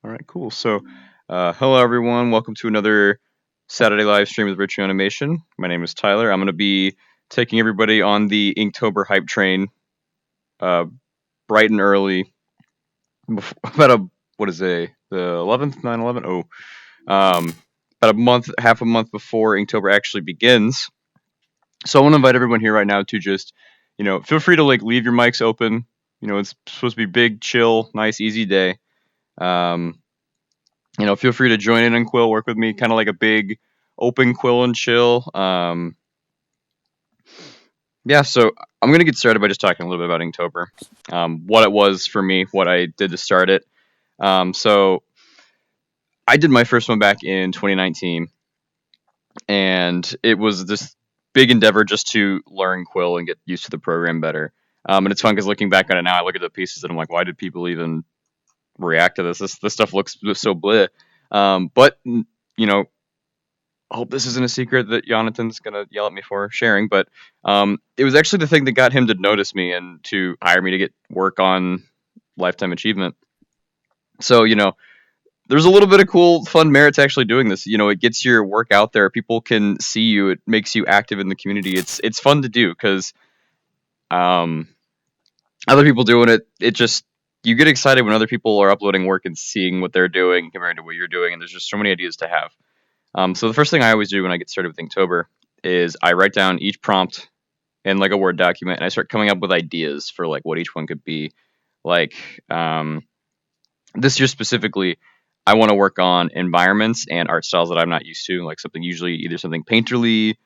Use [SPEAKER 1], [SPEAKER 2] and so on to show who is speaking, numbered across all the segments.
[SPEAKER 1] All right, cool. So, hello everyone. Welcome to another Saturday live stream with Richie Animation. My name is Tyler. I'm going to be taking everybody on the Inktober hype train, uh, bright and early. About what is it? The 11th, 9/11. Oh, about half a month before Inktober actually begins. So I want to invite everyone here right now to just, feel free to leave your mics open. It's supposed to be big, chill, nice, easy day. Um, feel free to join in on Quill, work with me, kind of like a big open Quill and chill. Yeah, so I'm gonna get started by just talking a little bit about Inktober, what it was for me, what I did to start it. So I did my first one back in 2019, and it was this big endeavor just to learn Quill and get used to the program better. And it's fun because looking back on it now, I look at the pieces and I'm like, why did people even react to this? This stuff looks so bleh. But I hope this isn't a secret that Jonathan's gonna yell at me for sharing, but it was actually the thing that got him to notice me and to hire me to get work on lifetime achievement. So there's a little bit of cool, fun merit to actually doing this. It gets your work out there. People can see you. It makes you active in the community. It's fun to do because um, other people doing it. It just you get excited when other people are uploading work and seeing what they're doing compared to what you're doing, and there's just so many ideas to have. So the first thing I always do when I get started with Inktober is I write down each prompt in like a Word document, and I start coming up with ideas for like what each one could be. Like this year specifically, I want to work on environments and art styles that I'm not used to, like something usually either something painterly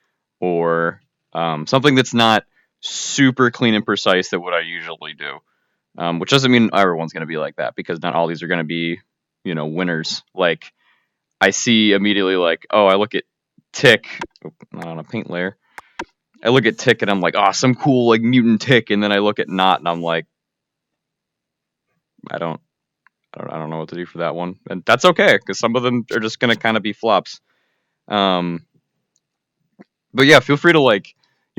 [SPEAKER 1] or something that's not super clean and precise than what I usually do. Which doesn't mean everyone's going to be like that because not all these are going to be, winners. Like I see immediately like, oh, I look at Tick on a paint layer. I look at Tick and I'm like, oh, some cool like mutant Tick, and then I look at Knot and I'm like, I don't, I don't know what to do for that one, and that's okay because some of them are just gonna kind of be flops. Um, but yeah, feel free to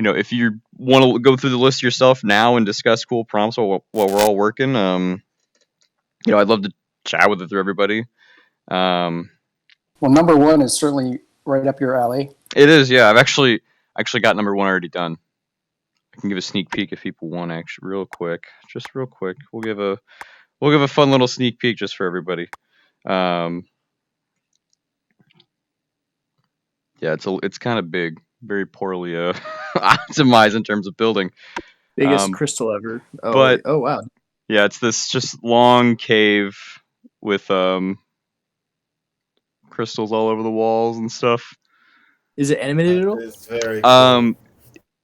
[SPEAKER 1] if you want to go through the list yourself now and discuss cool prompts while we're all working. I'd love to chat with it through everybody. Um,
[SPEAKER 2] Well, number one is certainly right up your alley.
[SPEAKER 1] it is, yeah. I've actually got number one already done. I can give a sneak peek if people want, actually, just real quick. We'll give a fun little sneak peek just for everybody. Yeah, it's kind of big, very poorly optimized in terms of building.
[SPEAKER 3] Biggest crystal ever.
[SPEAKER 1] But
[SPEAKER 3] oh wow.
[SPEAKER 1] Yeah, it's this just long cave with crystals all over the walls and stuff.
[SPEAKER 3] Is it animated at all?
[SPEAKER 4] It's very cool.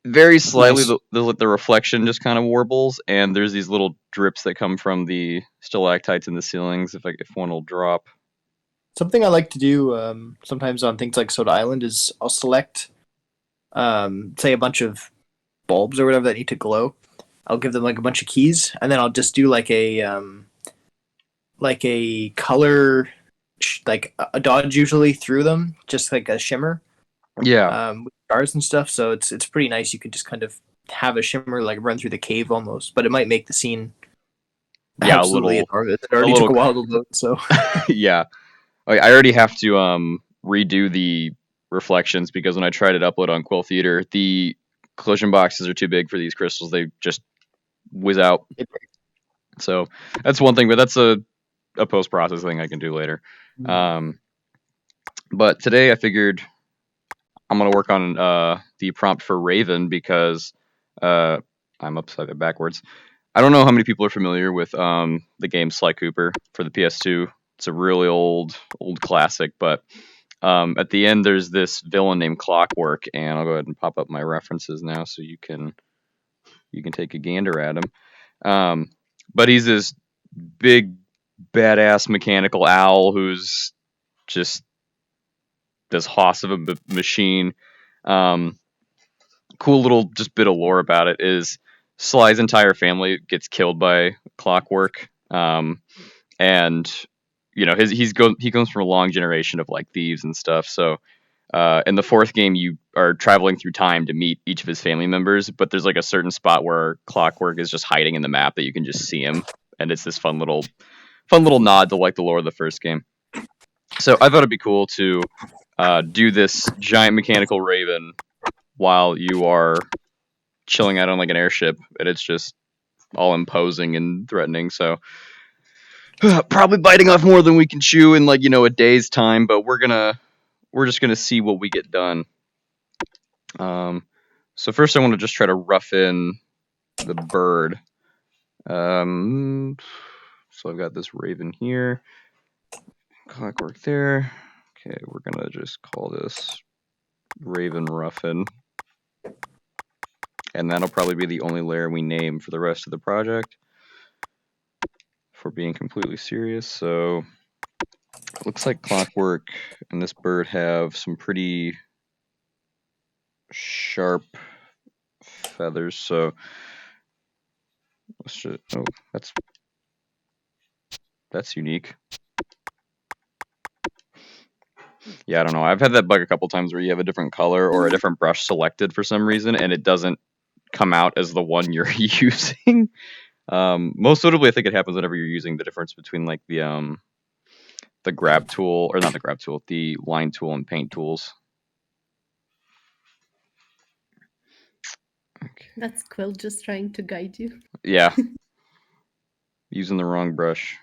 [SPEAKER 1] Very slightly.
[SPEAKER 2] Nice.
[SPEAKER 1] The reflection just kind of warbles, and there's these little drips that come from the stalactites in the ceilings. If one will drop.
[SPEAKER 3] Something I like to do sometimes on things like Soda Island is I'll select, say, a bunch of bulbs or whatever that need to glow. I'll give them like a bunch of keys, and then I'll just do like a color, like a dodge usually through them, just like a shimmer.
[SPEAKER 1] Yeah.
[SPEAKER 3] With stars and stuff. So it's pretty nice. You can just kind of have a shimmer like run through the cave almost, but it might make the scene absolutely enormous. It already took a while to load, so
[SPEAKER 1] yeah. I already have to redo the reflections because when I tried to upload on Quill Theater, the collision boxes are too big for these crystals. They just whiz out. So that's one thing, but that's a post-process thing I can do later. But today I figured I'm going to work on the prompt for Raven because I'm upside down backwards. I don't know how many people are familiar with the game Sly Cooper for the PS2. It's a really old classic, but at the end there's this villain named Clockwork, and I'll go ahead and pop up my references now so you can take a gander at him. But he's this big badass mechanical owl who's just this hoss of a machine. Cool little just bit of lore about it is Sly's entire family gets killed by Clockwork, and he comes from a long generation of like thieves and stuff. So in the fourth game, you are traveling through time to meet each of his family members, but there's like a certain spot where Clockwork is just hiding in the map that you can just see him, and it's this fun little fun little nod to like the lore of the first game. So I thought it'd be cool to do this giant mechanical raven while you are chilling out on like an airship, and it's just all imposing and threatening. So probably biting off more than we can chew in like a day's time, but we're just gonna see what we get done. So first I want to just try to rough in the bird. So I've got this raven here, clockwork there. Okay, we're gonna just call this Raven Ruffin, and that'll probably be the only layer we name for the rest of the project, if we're being completely serious. So it looks like Clockwork and this bird have some pretty sharp feathers, so let's just, oh, that's unique. Yeah, I don't know. I've had that bug a couple times where you have a different color or a different brush selected for some reason, and it doesn't come out as the one you're using. Most notably, I think it happens whenever you're using the difference between like the grab tool, or not the grab tool, the line tool and paint tools. Okay.
[SPEAKER 4] That's Quill just trying to guide you.
[SPEAKER 1] Yeah. Using the wrong brush.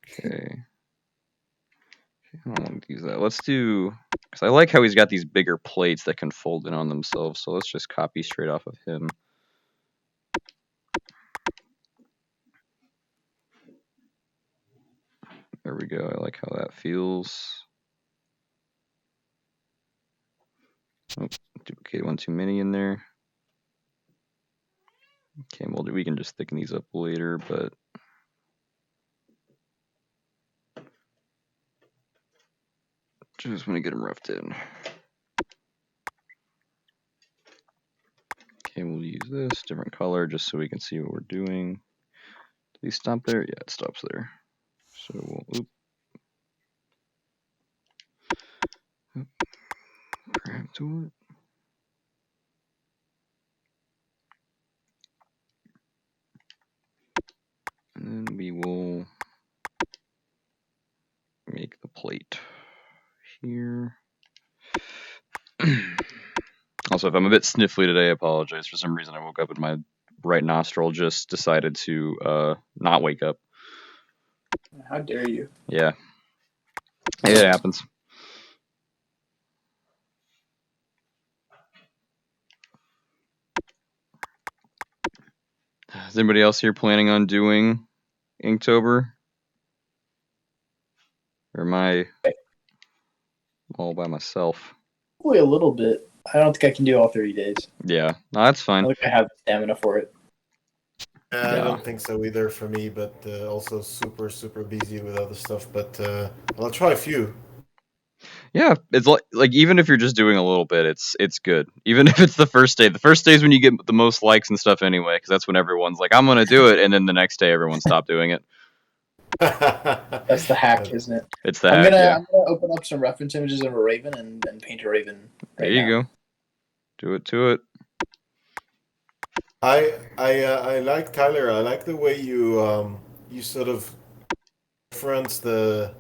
[SPEAKER 1] Okay. I don't want to use that. Let's do, because I like how he's got these bigger plates that can fold in on themselves, so let's just copy straight off of him. There we go. I like how that feels. Oh, duplicate one too many in there. Okay, well, we can just thicken these up later, but just want to get them roughed in. Okay, we'll use this different color just so we can see what we're doing. Do these stop there? Yeah, it stops there. So we'll grab to it. And then we will make the plate here. Also, if I'm a bit sniffly today, I apologize. For some reason, I woke up and my right nostril just decided to not wake up.
[SPEAKER 3] How dare you?
[SPEAKER 1] Yeah. It happens. Is anybody else here planning on doing Inktober? Or am I all by myself?
[SPEAKER 3] Only a little bit. I don't think I can do all 30 days.
[SPEAKER 1] Yeah, no, that's
[SPEAKER 3] I
[SPEAKER 1] fine.
[SPEAKER 3] don't think I have stamina for it.
[SPEAKER 5] I
[SPEAKER 1] Yeah.
[SPEAKER 5] don't think so either for me, but also super busy with other stuff. But I'll try a few.
[SPEAKER 1] Yeah, it's like even if you're just doing a little bit, it's good. Even if it's the first day. The first day is when you get the most likes and stuff anyway, because that's when everyone's like, I'm gonna do it, and then the next day everyone stopped doing it.
[SPEAKER 3] That's the hack, isn't it?
[SPEAKER 1] It's the hack. Yeah.
[SPEAKER 3] I'm gonna open up some reference images of a raven and paint a raven.
[SPEAKER 1] There you go. Do it to it.
[SPEAKER 5] I like Tyler. I like the way you sort of reference the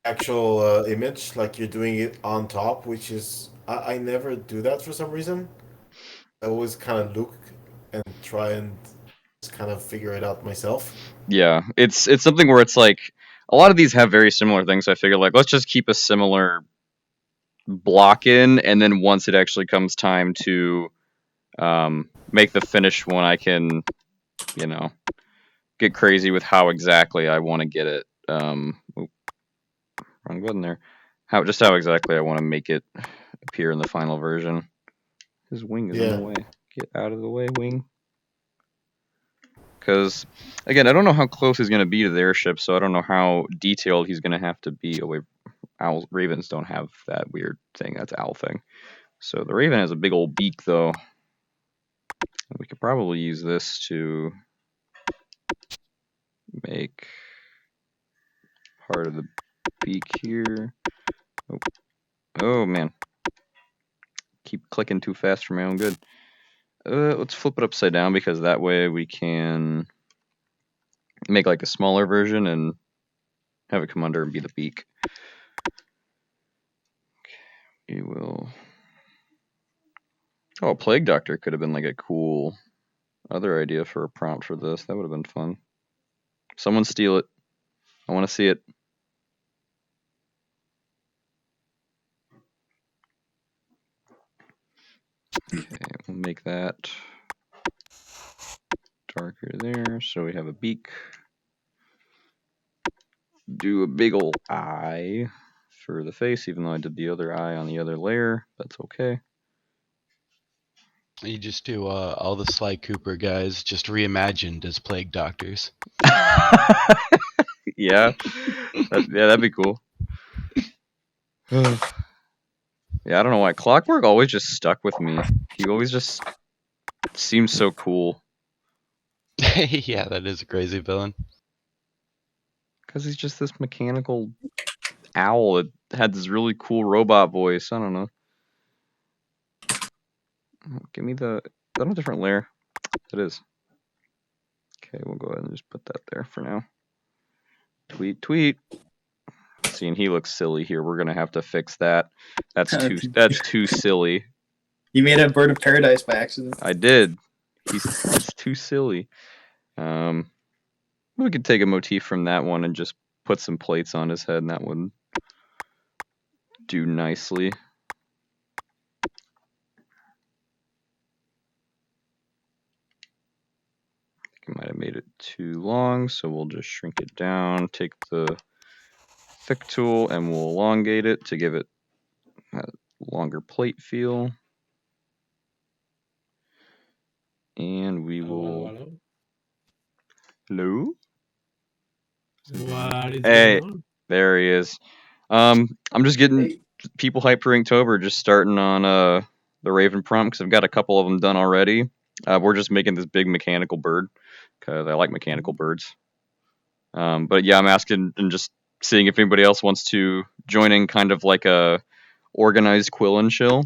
[SPEAKER 5] actual image, like you're doing it on top, which is I never do that for some reason. I always kind of look and try and just kind of figure it out myself.
[SPEAKER 1] Yeah, it's something where it's like a lot of these have very similar things. So I figured like let's just keep a similar block in, and then once it actually comes time to make the finished one, I can, get crazy with how exactly I want to get it. Wrong button there. How exactly I want to make it appear in the final version. His wing is in the way. Get out of the way, wing. Because, again, I don't know how close he's going to be to the airship, so I don't know how detailed he's going to have to be. Oh, wait, ravens don't have that weird thing. That's owl thing. So the raven has a big old beak, though. We could probably use this to make part of the beak here. Oh man. Keep clicking too fast for my own good. Let's flip it upside down because that way we can make like a smaller version and have it come under and be the beak. Okay, we will. Oh, Plague Doctor could have been like a cool other idea for a prompt for this. That would have been fun. Someone steal it. I want to see it. Okay, we'll make that darker there, so we have a beak. Do a big ol' eye for the face, even though I did the other eye on the other layer. That's okay.
[SPEAKER 6] You just do all the Sly Cooper guys just reimagined as plague doctors.
[SPEAKER 1] Yeah, that'd be cool. Yeah, I don't know why Clockwork always just stuck with me. He always just seems so cool.
[SPEAKER 6] Yeah, that is a crazy villain.
[SPEAKER 1] Because he's just this mechanical owl that had this really cool robot voice. I don't know. Give me the... Is that a different layer? It is. Okay, we'll go ahead and just put that there for now. Tweet, tweet. See, and he looks silly here. We're gonna have to fix that. That's too silly.
[SPEAKER 3] You made a bird of paradise by accident.
[SPEAKER 1] I did. It's too silly. We could take a motif from that one and just put some plates on his head, and that would do nicely. I think I might have made it too long, so we'll just shrink it down, take the thick tool, and we'll elongate it to give it a longer plate feel. And we will... Hello?
[SPEAKER 7] What is
[SPEAKER 1] Hey,
[SPEAKER 7] going on?
[SPEAKER 1] there he is. I'm just getting people hyped for Inktober, just starting on the Raven prompt, because I've got a couple of them done already. We're just making this big mechanical bird, because I like mechanical birds. But yeah, I'm asking and just seeing if anybody else wants to join in kind of like a organized quill and chill.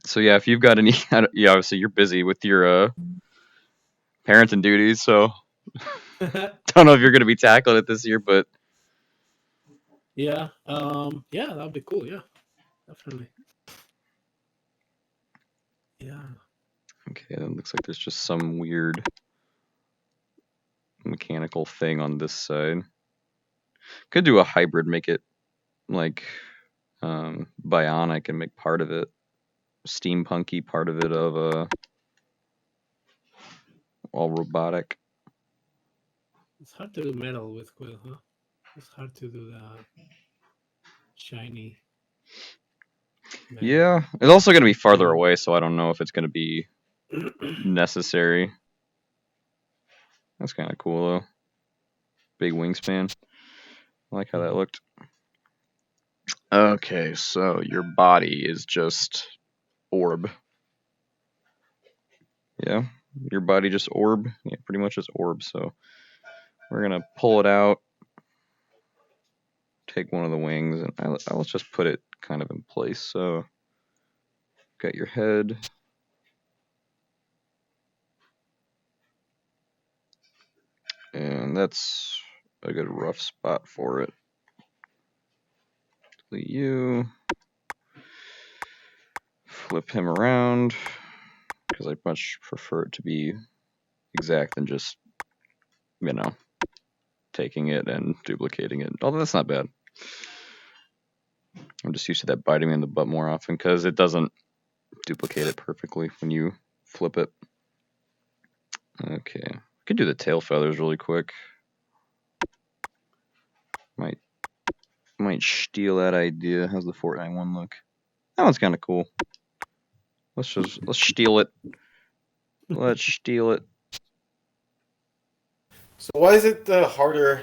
[SPEAKER 1] So yeah, if you've got any... Yeah, obviously you're busy with your parenting duties, so... Don't know if you're going to be tackling it this year, but...
[SPEAKER 7] Yeah, yeah, that'd be cool. Yeah, definitely. Yeah.
[SPEAKER 1] Okay, it looks like there's just some weird mechanical thing on this side. Could do a hybrid, make it like bionic and make part of it steampunky, part of it of all robotic.
[SPEAKER 7] It's hard to do metal with quill, huh? It's hard to do that shiny. Metal.
[SPEAKER 1] Yeah, it's also going to be farther away, so I don't know if it's going to be necessary. That's kind of cool though. Big wingspan. I like how that looked. Okay, so your body is just orb. Yeah, your body just orb. Yeah, pretty much just orb. So we're gonna pull it out, take one of the wings, and let's just put it kind of in place. So got your head. And that's a good rough spot for it. Delete you. Flip him around, because I much prefer it to be exact than just, you know, taking it and duplicating it. Although that's not bad. I'm just used to that biting me in the butt more often, because it doesn't duplicate it perfectly when you flip it. Okay, I could do the tail feathers really quick. Might steal that idea. How's the Fortnite one look? That one's kind of cool. Let's steal it. Let's steal it.
[SPEAKER 5] So why is it harder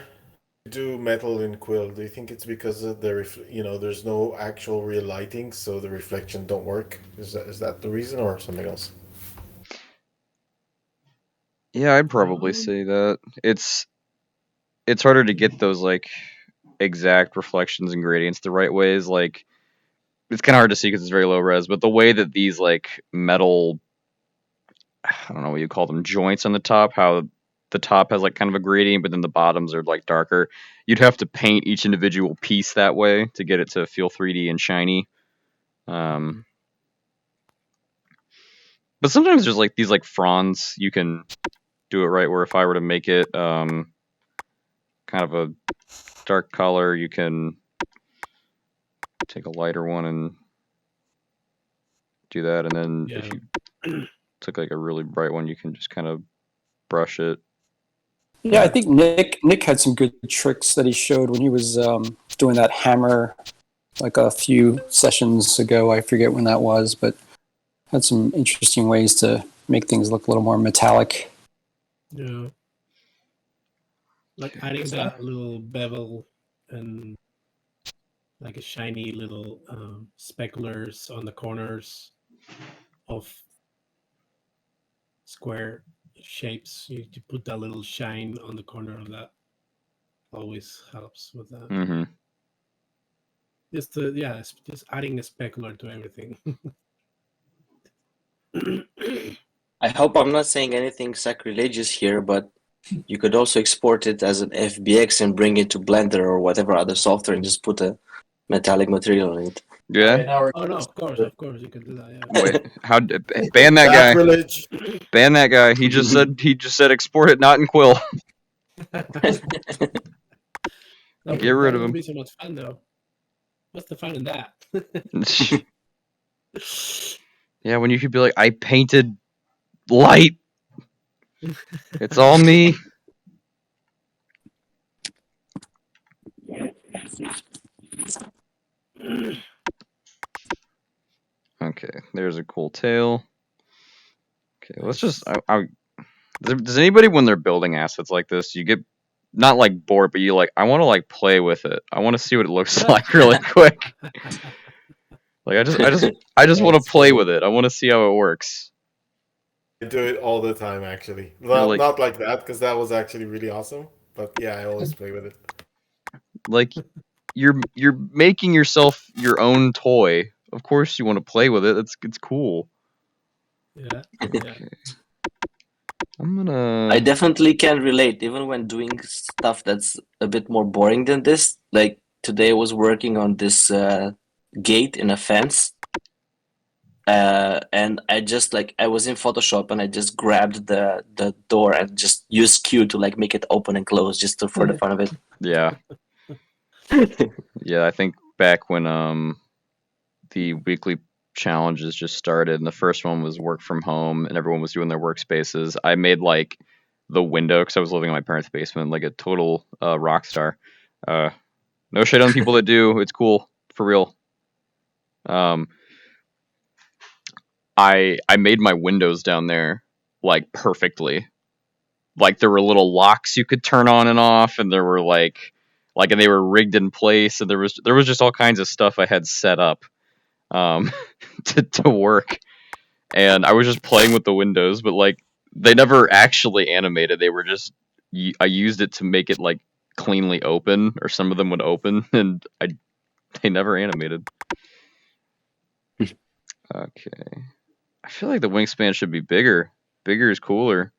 [SPEAKER 5] to do metal in quill? Do you think it's because of there's no actual real lighting, so the reflection don't work? Is that the reason, or something else?
[SPEAKER 1] Yeah, I'd probably say that. It's harder to get those like exact reflections and gradients the right ways. Like, it's kind of hard to see because it's very low res, but the way that these like metal, I don't know what you call them, joints on the top, how the top has like kind of a gradient, but then the bottoms are like darker. You'd have to paint each individual piece that way to get it to feel 3D and shiny. But sometimes there's like these like fronds you can do it right. Where if I were to make it kind of a dark color, you can take a lighter one and do that, and then if
[SPEAKER 7] Yeah.
[SPEAKER 1] you took like a really bright one, you can just kind of brush it.
[SPEAKER 2] Yeah, I think Nick had some good tricks that he showed when he was doing that hammer like a few sessions ago. I forget when that was, but had some interesting ways to make things look a little more metallic.
[SPEAKER 7] Yeah. Like adding that little bevel and like a shiny little speculars on the corners of square shapes. You put that little shine on the corner of that. Always helps with that.
[SPEAKER 1] Mm-hmm.
[SPEAKER 7] Just adding a specular to everything.
[SPEAKER 8] I hope I'm not saying anything sacrilegious here, but you could also export it as an FBX and bring it to Blender or whatever other software and just put a metallic material on it.
[SPEAKER 1] Yeah.
[SPEAKER 7] Oh no, of course you can do that. Yeah.
[SPEAKER 1] Wait, how ban that guy?
[SPEAKER 5] Sacrilege.
[SPEAKER 1] Ban that guy. He just said export it, not in Quill.
[SPEAKER 7] No,
[SPEAKER 1] Get rid of
[SPEAKER 7] that
[SPEAKER 1] him.
[SPEAKER 7] would be so much fun though. What's the fun in that?
[SPEAKER 1] Yeah, when you could be like, I painted light. It's all me. Okay, there's a cool tail. Okay, let's just. Does anybody, when they're building assets like this, you get not like bored, but you like, I want to like play with it. I want to see what it looks like really quick. Like I just want to play with it. I want to see how it works.
[SPEAKER 5] I do it all the time, actually.
[SPEAKER 1] Like-
[SPEAKER 5] Not like that, because that was actually really awesome. But yeah, I always play with it.
[SPEAKER 1] Like you're making yourself your own toy. Of course you want to play with it. It's cool.
[SPEAKER 7] Yeah.
[SPEAKER 1] Okay. I'm gonna.
[SPEAKER 8] I definitely can relate, even when doing stuff that's a bit more boring than this. Like today, I was working on this gate in a fence, and I just I was in Photoshop and I just grabbed the door and just used Q to like make it open and close just for the fun of it.
[SPEAKER 1] Yeah. Yeah, I think back when the weekly challenges just started and the first one was work from home and everyone was doing their workspaces, I made like the window, because I was living in my parents' basement, like a total rock star. No shade on people that do. It's cool, for real. I made my windows down there like perfectly. Like there were little locks you could turn on and off, and there were and they were rigged in place, and there was just all kinds of stuff I had set up to work. And I was just playing with the windows, but like they never actually animated. They were just I used it to make it like cleanly open, or some of them would open, and they never animated. Okay. I feel like the wingspan should be bigger. Bigger is cooler.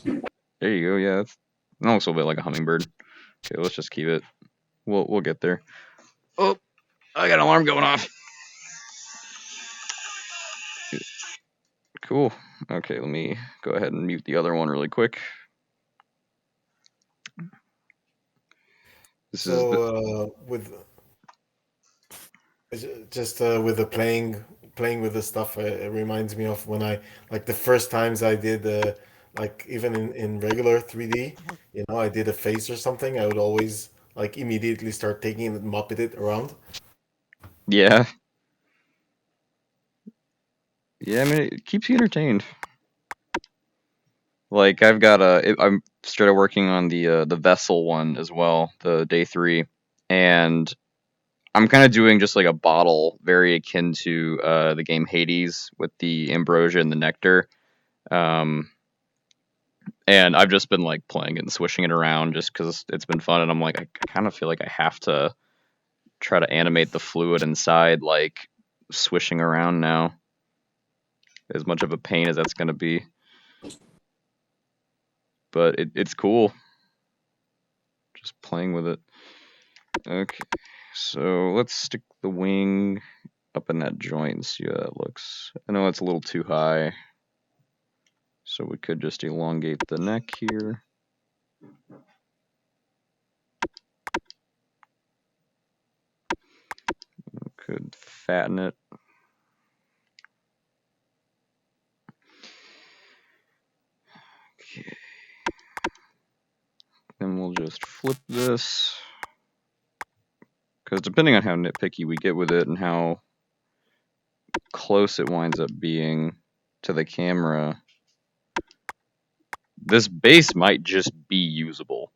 [SPEAKER 1] There you go. Yeah, it's almost a bit like a hummingbird. Okay, let's just keep it. We'll get there. Oh, I got an alarm going off. Cool. Okay, let me go ahead and mute the other one really quick. This is
[SPEAKER 5] with with the playing with the stuff, it reminds me of when I like the first times I did like even in regular 3D, I did a face or something, I would always like immediately start taking it and mopping it around.
[SPEAKER 1] Yeah. Yeah, I mean, it keeps you entertained. Like I'm started working on the vessel one as well, the day 3, and I'm kind of doing just like a bottle very akin to the game Hades with the ambrosia and the nectar. And I've just been like playing it and swishing it around just because it's been fun, and I'm like, I kind of feel like I have to try to animate the fluid inside, like swishing around now. as much of a pain as that's going to be. But it's cool. Just playing with it. Okay, so let's stick the wing up in that joint and see how that looks. I know it's a little too high, so we could just elongate the neck here. We could fatten it. Okay. Then we'll just flip this. Because depending on how nitpicky we get with it and how close it winds up being to the camera, this base might just be usable.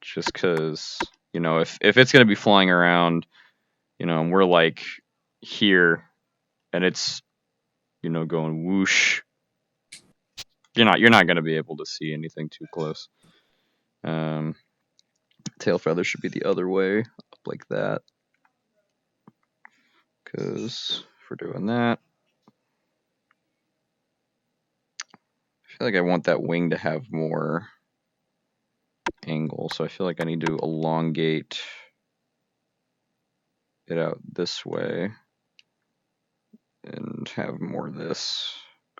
[SPEAKER 1] Just because, you know, if it's going to be flying around, you know, and we're like here and it's, you know, going whoosh, you're not going to be able to see anything too close. Tail feather should be the other way, up like that. Because if we're doing that, I feel like I want that wing to have more angle, so I feel like I need to elongate it out this way and have more of this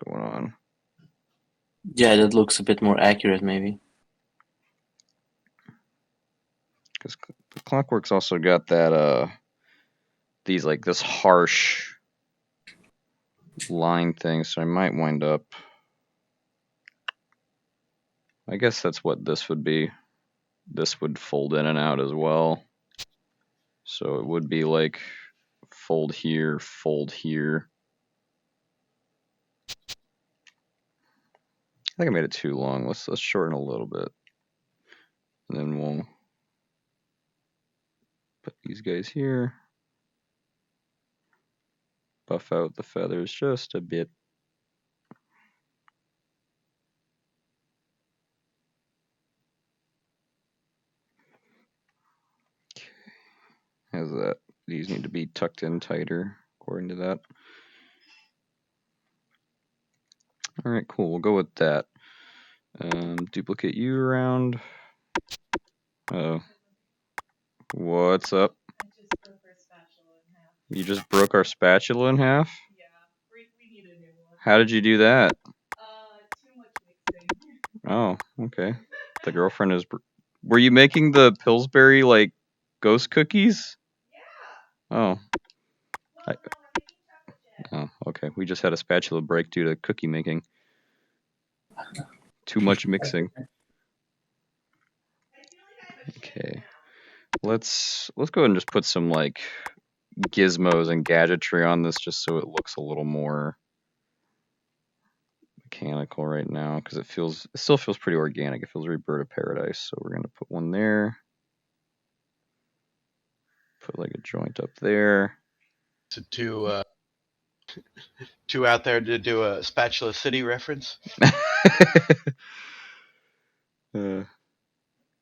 [SPEAKER 1] going on.
[SPEAKER 8] Yeah, that looks a bit more accurate, maybe.
[SPEAKER 1] Because the Clockwork's also got that this harsh line thing, so I might wind up. I guess that's what this would be. This would fold in and out as well. So it would be like fold here, fold here. I think I made it too long. Let's shorten a little bit. And then we'll put these guys here. Buff out the feathers just a bit. Okay. How's that? These need to be tucked in tighter according to that. All right, cool. We'll go with that. Duplicate you around. Oh. What's up? You just broke our spatula in half? Yeah, we need a new one. How did you do that? Too much mixing. Oh, okay. The girlfriend is... Were you making the Pillsbury, like, ghost cookies? Yeah. Oh. Oh, okay. We just had a spatula break due to cookie making. Too much mixing. Okay. Let's go ahead and just put some, like, gizmos and gadgetry on this just so it looks a little more mechanical right now, because it still feels pretty organic. It feels very Bird of Paradise. So we're gonna put one there. Put like a joint up there.
[SPEAKER 6] So two out there to do a Spatula City reference.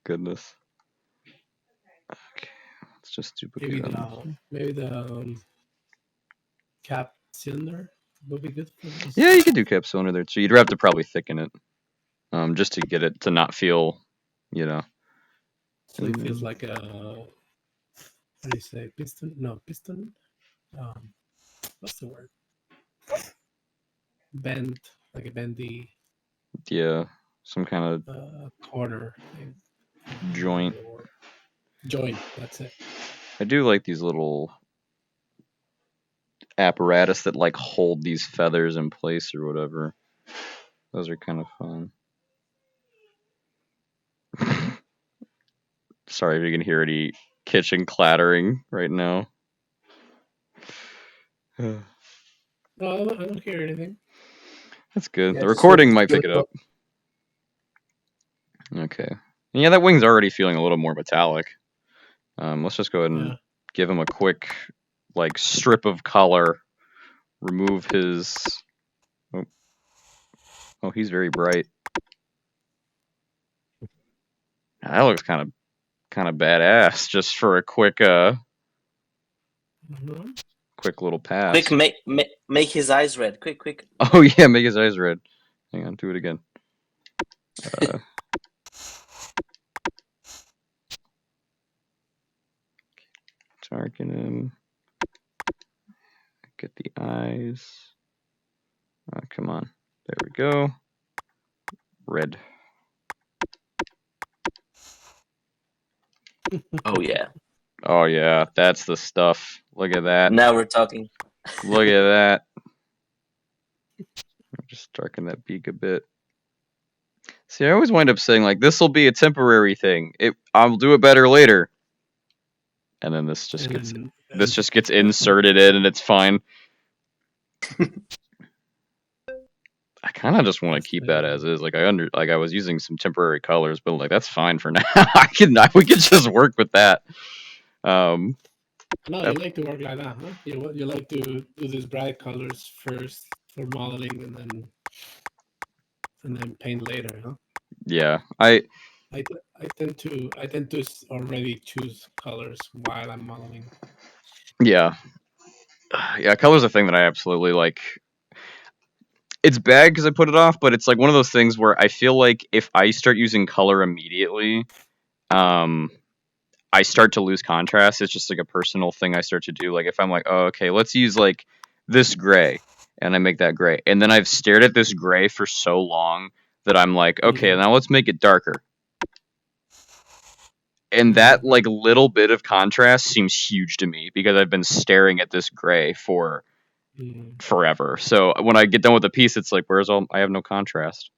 [SPEAKER 1] Goodness. Okay, let's just duplicate
[SPEAKER 7] maybe the cap cylinder would be good for this.
[SPEAKER 1] Yeah, you could do cap cylinder there too. You'd have to probably thicken it, just to get it to not feel, you know.
[SPEAKER 7] So it feels like a, what do you say, piston? No, piston. What's the word? Bend, like a bendy.
[SPEAKER 1] Yeah, some kind
[SPEAKER 7] of corner thing.
[SPEAKER 1] Joint.
[SPEAKER 7] Joint, that's it.
[SPEAKER 1] I do like these little apparatus that like hold these feathers in place or whatever. Those are kind of fun. Sorry if you can hear any kitchen clattering right now.
[SPEAKER 7] No, I don't hear anything.
[SPEAKER 1] That's good.
[SPEAKER 2] Yeah,
[SPEAKER 1] the recording might pick
[SPEAKER 2] really
[SPEAKER 1] it up. Okay. Yeah, that wing's already feeling a little more metallic. Let's just go ahead and give him a quick, like, strip of color. Remove his... Oh, he's very bright. That looks kind of badass, just for a quick quick little pass.
[SPEAKER 8] Quick, make his eyes red. Quick.
[SPEAKER 1] Oh yeah, make his eyes red. Hang on, do it again. Darken him. Get the eyes. Come on. There we go. Red.
[SPEAKER 8] Oh yeah.
[SPEAKER 1] Oh yeah, that's the stuff. Look at that.
[SPEAKER 8] Now we're talking.
[SPEAKER 1] Look at that. Just darken that beak a bit. See, I always wind up saying like, this will be a temporary thing. I'll do it better later. And then this just gets inserted in, and it's fine. I kind of just want to keep that as is. Like I was using some temporary colors, but like that's fine for now. We could just work with that.
[SPEAKER 7] No, you like to work like that, huh? You like to do these bright colors first for modeling, and then paint later, huh?
[SPEAKER 1] Yeah,
[SPEAKER 7] I tend to already choose colors while I'm modeling.
[SPEAKER 1] yeah, color's a thing that I absolutely like. It's bad because I put it off, but it's like one of those things where I feel like if I start using color immediately, I start to lose contrast. It's just like a personal thing I start to do. Like if I'm like, oh, okay, let's use like this gray, and I make that gray, and then I've stared at this gray for so long that I'm like, okay, now let's make it darker. And that like little bit of contrast seems huge to me because I've been staring at this gray for forever. So when I get done with the piece, it's like, I have no contrast.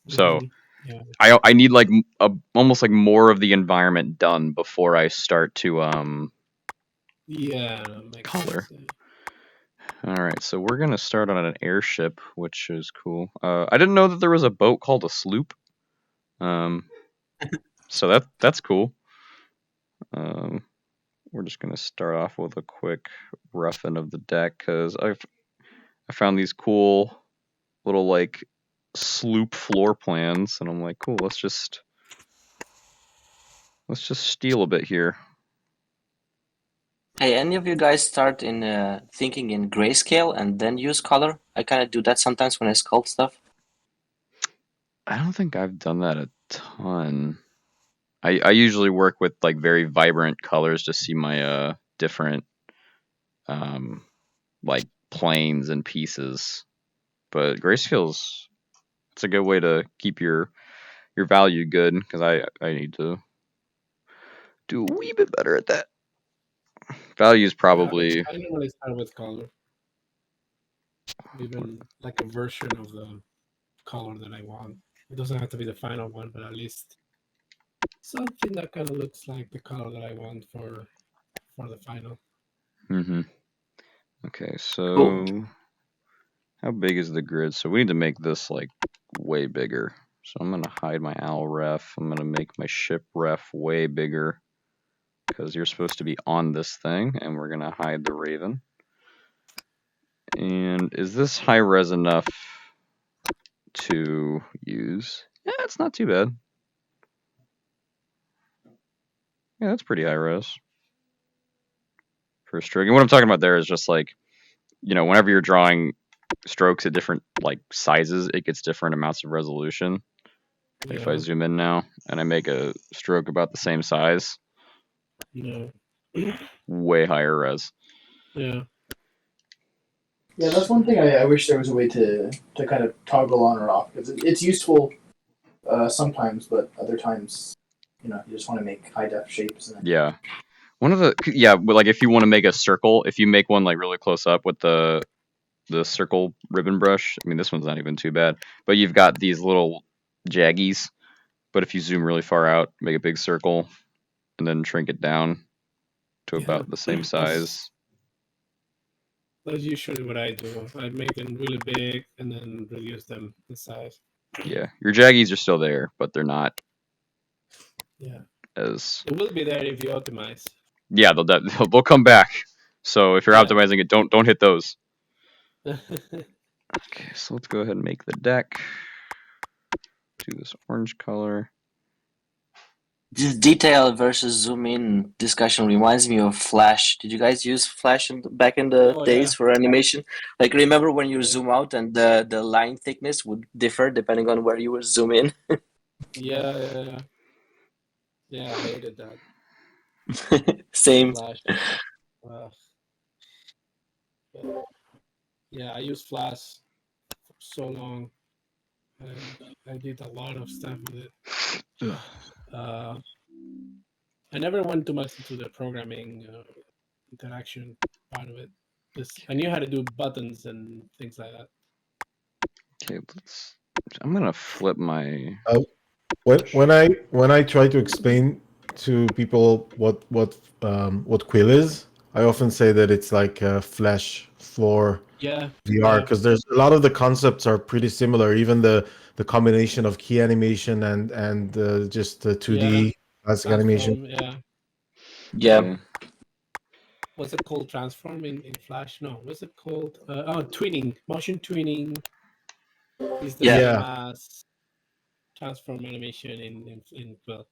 [SPEAKER 1] So I need like almost like more of the environment done before I start to color. All right, so we're gonna start on an airship, which is cool. I didn't know that there was a boat called a sloop. So that's cool. We're just gonna start off with a quick roughen of the deck because I found these cool little like sloop floor plans, and I'm like, cool. Let's just steal a bit here.
[SPEAKER 8] Hey, any of you guys start in thinking in grayscale and then use color? I kind of do that sometimes when I sculpt stuff.
[SPEAKER 1] I don't think I've done that a ton. I usually work with like very vibrant colors to see my different like planes and pieces. But grayscale's it's a good way to keep your value good because I need to do a wee bit better at that. Value is probably
[SPEAKER 7] I normally start with color, even like a version of the color that I want. It doesn't have to be the final one, but at least something that kind of looks like the color that I want for the final.
[SPEAKER 1] Okay, so
[SPEAKER 8] Cool.
[SPEAKER 1] how big is the grid? So we need to make this like way bigger. So I'm gonna hide my owl ref. I'm gonna make my ship ref way bigger because you're supposed to be on this thing, and we're gonna hide the raven. And is this high res enough to use? Yeah, it's not too bad. Yeah, that's pretty high res for a stroke. And what I'm talking about there is just like, whenever you're drawing strokes at different like sizes, it gets different amounts of resolution. If I zoom in now and I make a stroke about the same size, way higher res.
[SPEAKER 3] Yeah, that's one thing I wish there was a way to kind of toggle on or off because it's useful sometimes, but other times, you just want to make high def shapes.
[SPEAKER 1] Yeah, like if you want to make a circle, if you make one like really close up with the circle ribbon brush, I mean this one's not even too bad, but you've got these little jaggies. But if you zoom really far out, make a big circle, and then shrink it down to about the same size.
[SPEAKER 7] That's usually what I do. I make them really big and then reduce them in size.
[SPEAKER 1] Yeah, your jaggies are still there, but they're not.
[SPEAKER 7] Yeah.
[SPEAKER 1] As
[SPEAKER 7] it will be there if you optimize.
[SPEAKER 1] Yeah, they'll come back. So if you're optimizing it, don't hit those. Okay, so let's go ahead and make the deck. Do this orange color.
[SPEAKER 8] This detail versus zoom in discussion reminds me of Flash. Did you guys use Flash back in the
[SPEAKER 7] Oh
[SPEAKER 8] days
[SPEAKER 7] yeah,
[SPEAKER 8] for animation? Like, remember when you
[SPEAKER 7] yeah,
[SPEAKER 8] zoom out and the line thickness would differ depending on where you were zoom in?
[SPEAKER 7] yeah. Yeah, I hated that.
[SPEAKER 8] Same.
[SPEAKER 7] Flash. Uh, but yeah, I used Flash for so long. I did a lot of stuff with it. Uh, I never went too much into the programming interaction part of it. Just I knew how to do buttons and things like that.
[SPEAKER 1] Okay, I'm gonna flip my.
[SPEAKER 5] When I try to explain to people what Quill is, I often say that it's like Flash for
[SPEAKER 7] Yeah,
[SPEAKER 5] VR
[SPEAKER 7] yeah,
[SPEAKER 5] because there's a lot of the concepts are pretty similar. Even the combination of key animation and just the
[SPEAKER 7] yeah.
[SPEAKER 5] 2D classic animation.
[SPEAKER 7] Transform. Yeah.
[SPEAKER 8] Yeah.
[SPEAKER 1] Okay.
[SPEAKER 7] What's it called? Transform in Flash? No. What's it called? Twinning. Motion twinning is the
[SPEAKER 8] Yeah.
[SPEAKER 7] same
[SPEAKER 5] Yeah,
[SPEAKER 7] as transform animation in Quill.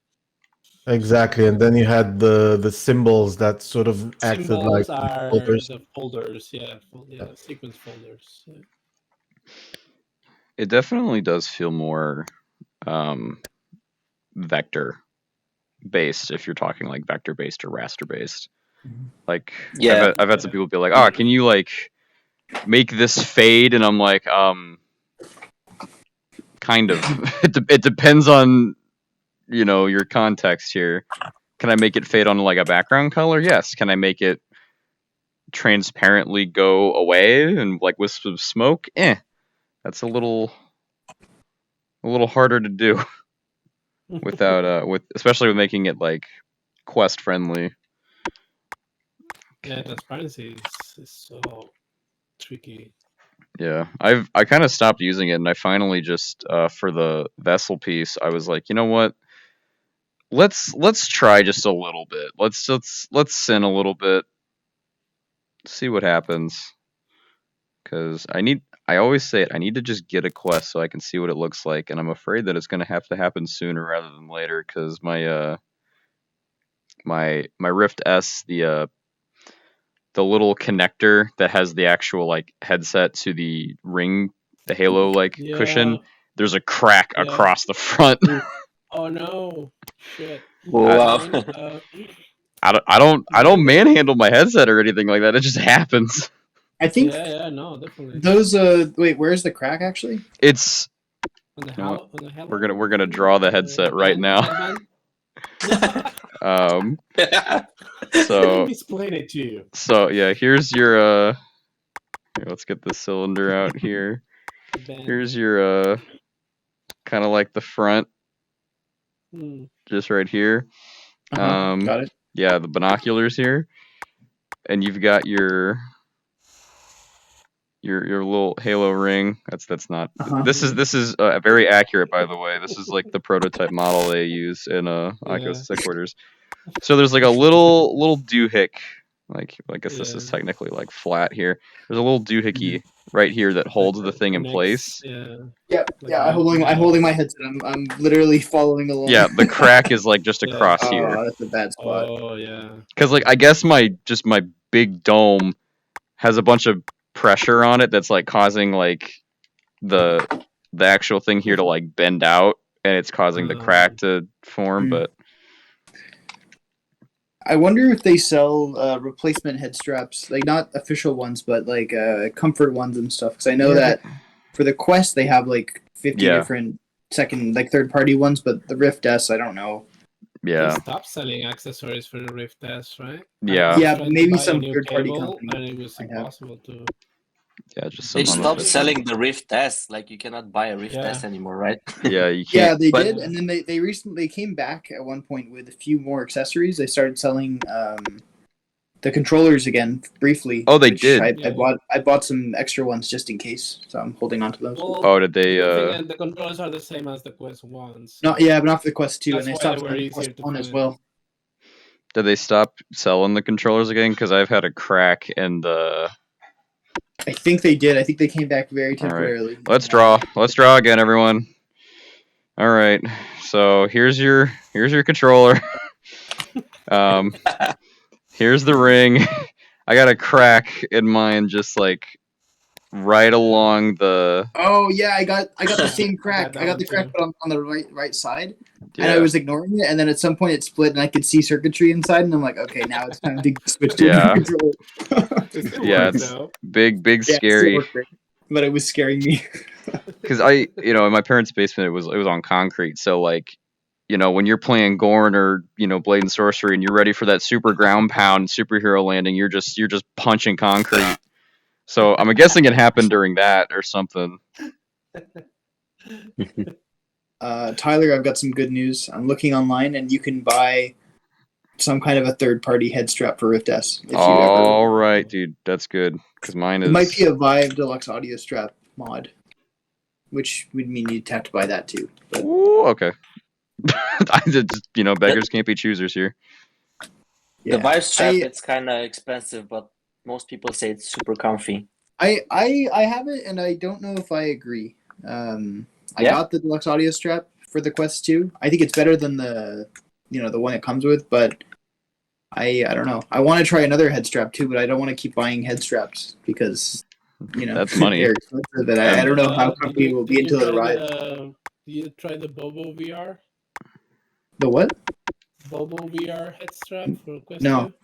[SPEAKER 5] exactly. And then you had the symbols that sort of acted like
[SPEAKER 7] Symbols are
[SPEAKER 5] folders.
[SPEAKER 7] the folders. Yeah, sequence folders. Yeah.
[SPEAKER 1] It definitely does feel more um, vector based if you're talking like vector based or raster based. Like
[SPEAKER 8] Yeah.
[SPEAKER 1] I've had some people be like, "Oh, can you like make this fade?" And I'm like, kind of. It depends on your context here. Can I make it fade on like a background color? Yes. Can I make it transparently go away and like wisps of smoke? That's a little harder to do without with especially with making it like quest friendly.
[SPEAKER 7] Yeah, transparency is so tricky.
[SPEAKER 1] Yeah, I kind of stopped using it, and I finally just for the vessel piece, I was like, you know what? Let's try just a little bit. Let's sin a little bit, see what happens. Because I always say it, I need to just get a quest so I can see what it looks like, and I'm afraid that it's gonna have to happen sooner rather than later. Because my Rift S, the little connector that has the actual like headset to the ring, the Halo like
[SPEAKER 7] Yeah,
[SPEAKER 1] cushion, there's a crack
[SPEAKER 7] yeah.
[SPEAKER 1] across the front.
[SPEAKER 7] Oh no! Shit.
[SPEAKER 8] Wow.
[SPEAKER 7] Mine,
[SPEAKER 1] I don't
[SPEAKER 7] mine.
[SPEAKER 1] manhandle my headset or anything like that. It just happens.
[SPEAKER 3] I think
[SPEAKER 7] Yeah, no, definitely.
[SPEAKER 3] those. Wait, where's the crack actually?
[SPEAKER 1] It's
[SPEAKER 7] On the
[SPEAKER 1] you know what?
[SPEAKER 7] on the
[SPEAKER 1] We're gonna draw the headset right now.
[SPEAKER 7] headband? No.
[SPEAKER 1] So
[SPEAKER 7] Let me explain it to you.
[SPEAKER 1] so yeah, here's your here, let's get the cylinder out here.
[SPEAKER 7] Band.
[SPEAKER 1] Here's your kind of like the front,
[SPEAKER 7] Hmm.
[SPEAKER 1] just right here.
[SPEAKER 3] Got it.
[SPEAKER 1] Yeah, the binoculars here, and you've got your little Halo ring. That's not. This is very accurate, by the way. This is like the prototype model they use in Oculus headquarters. So there's like a little doohick, like I guess this is
[SPEAKER 7] Yeah.
[SPEAKER 1] technically like flat here. There's a little doohickey right here that holds the thing in place.
[SPEAKER 7] Yeah.
[SPEAKER 3] Yeah,
[SPEAKER 7] Like
[SPEAKER 3] yeah.
[SPEAKER 7] a
[SPEAKER 3] I'm holding my headset. I'm literally following along.
[SPEAKER 1] Yeah, the crack is like just
[SPEAKER 7] Yeah.
[SPEAKER 1] across here.
[SPEAKER 3] Oh, that's a bad spot.
[SPEAKER 7] Oh yeah.
[SPEAKER 1] Because like I guess my big dome has a bunch of pressure on it that's like causing like the actual thing here to like bend out, and it's causing the crack to form. But
[SPEAKER 3] I wonder if they sell replacement head straps, like not official ones, but like comfort ones and stuff. Because I know that for the Quest they have like 50 different third party ones, but the Rift S, I don't know.
[SPEAKER 1] Yeah.
[SPEAKER 7] They stopped selling accessories for the Rift S, right?
[SPEAKER 1] Yeah.
[SPEAKER 3] Yeah, maybe some third party
[SPEAKER 7] cable,
[SPEAKER 3] company.
[SPEAKER 7] and it was impossible to.
[SPEAKER 1] Yeah, just
[SPEAKER 8] They
[SPEAKER 1] some
[SPEAKER 8] stopped
[SPEAKER 1] unofficial.
[SPEAKER 8] selling the Rift S. Like, you cannot buy a Rift S anymore, right?
[SPEAKER 1] Yeah, you
[SPEAKER 3] Yeah,
[SPEAKER 1] can't.
[SPEAKER 3] they
[SPEAKER 8] But-
[SPEAKER 3] did, and then they recently came back at one point with a few more accessories. They started selling the controllers again briefly.
[SPEAKER 1] Oh, they
[SPEAKER 3] which
[SPEAKER 1] did.
[SPEAKER 3] I bought some extra ones just in case, so I'm holding on to those.
[SPEAKER 7] Well,
[SPEAKER 1] Oh, did they?
[SPEAKER 7] the controllers are the same as the Quest ones.
[SPEAKER 3] Not but not for the Quest 2,
[SPEAKER 7] That's
[SPEAKER 3] and they
[SPEAKER 7] why
[SPEAKER 3] stopped
[SPEAKER 7] they were
[SPEAKER 3] selling the
[SPEAKER 7] easier
[SPEAKER 3] Quest
[SPEAKER 7] to
[SPEAKER 3] 1 as
[SPEAKER 7] find.
[SPEAKER 3] well.
[SPEAKER 1] Did they stop selling the controllers again? Because I've had a crack in the.
[SPEAKER 3] I think they did. I think they came back very
[SPEAKER 1] All right.
[SPEAKER 3] temporarily.
[SPEAKER 1] Let's draw. Let's draw again, everyone. All right. So here's your Here's your controller. Here's the ring. I got a crack in mine, just like right along the.
[SPEAKER 3] Oh yeah, I got the same crack.
[SPEAKER 7] that
[SPEAKER 3] I got
[SPEAKER 7] one
[SPEAKER 3] the crack,
[SPEAKER 7] too.
[SPEAKER 3] but on the right side, and I
[SPEAKER 1] Yeah.
[SPEAKER 3] was ignoring it. And then at some point it split, and I could see circuitry inside, and I'm like, okay, now it's time to switch to a
[SPEAKER 1] Yeah.
[SPEAKER 3] new controller.
[SPEAKER 7] It still
[SPEAKER 1] Yeah,
[SPEAKER 7] works
[SPEAKER 1] it's
[SPEAKER 7] though.
[SPEAKER 1] big,
[SPEAKER 3] Yeah, it still
[SPEAKER 1] scary.
[SPEAKER 3] worked great, but it was scaring me.
[SPEAKER 1] Because in my parents' basement, it was on concrete. So like, when you're playing Gorn or Blade and Sorcery, and you're ready for that super ground pound superhero landing, you're just punching concrete. So I'm guessing it happened during that or something.
[SPEAKER 3] Tyler, I've got some good news. I'm looking online, and you can buy some kind of a third-party head strap for Rift S. If you ever,
[SPEAKER 1] All right, dude, that's good. Because mine
[SPEAKER 3] it might be
[SPEAKER 1] is.
[SPEAKER 3] a Vive Deluxe audio strap mod, which would mean you'd have to buy that too. But
[SPEAKER 1] Ooh, okay. I just, beggars can't be choosers here.
[SPEAKER 3] yeah,
[SPEAKER 8] The Vive strap, it's kind of expensive, but most people say it's super comfy.
[SPEAKER 3] I have it, and I don't know if I agree. I
[SPEAKER 8] Yeah?
[SPEAKER 3] got the deluxe audio strap for the Quest 2. I think it's better than the one it comes with, but I don't know. I want to try another head strap too, but I don't want to keep buying head straps because
[SPEAKER 1] That's money.
[SPEAKER 3] they're expensive, and I don't know how comfy it will be until it arrives.
[SPEAKER 7] Did you try the Bobo VR?
[SPEAKER 3] The what?
[SPEAKER 7] Bobo VR head strap for Quest
[SPEAKER 3] No.
[SPEAKER 7] 2?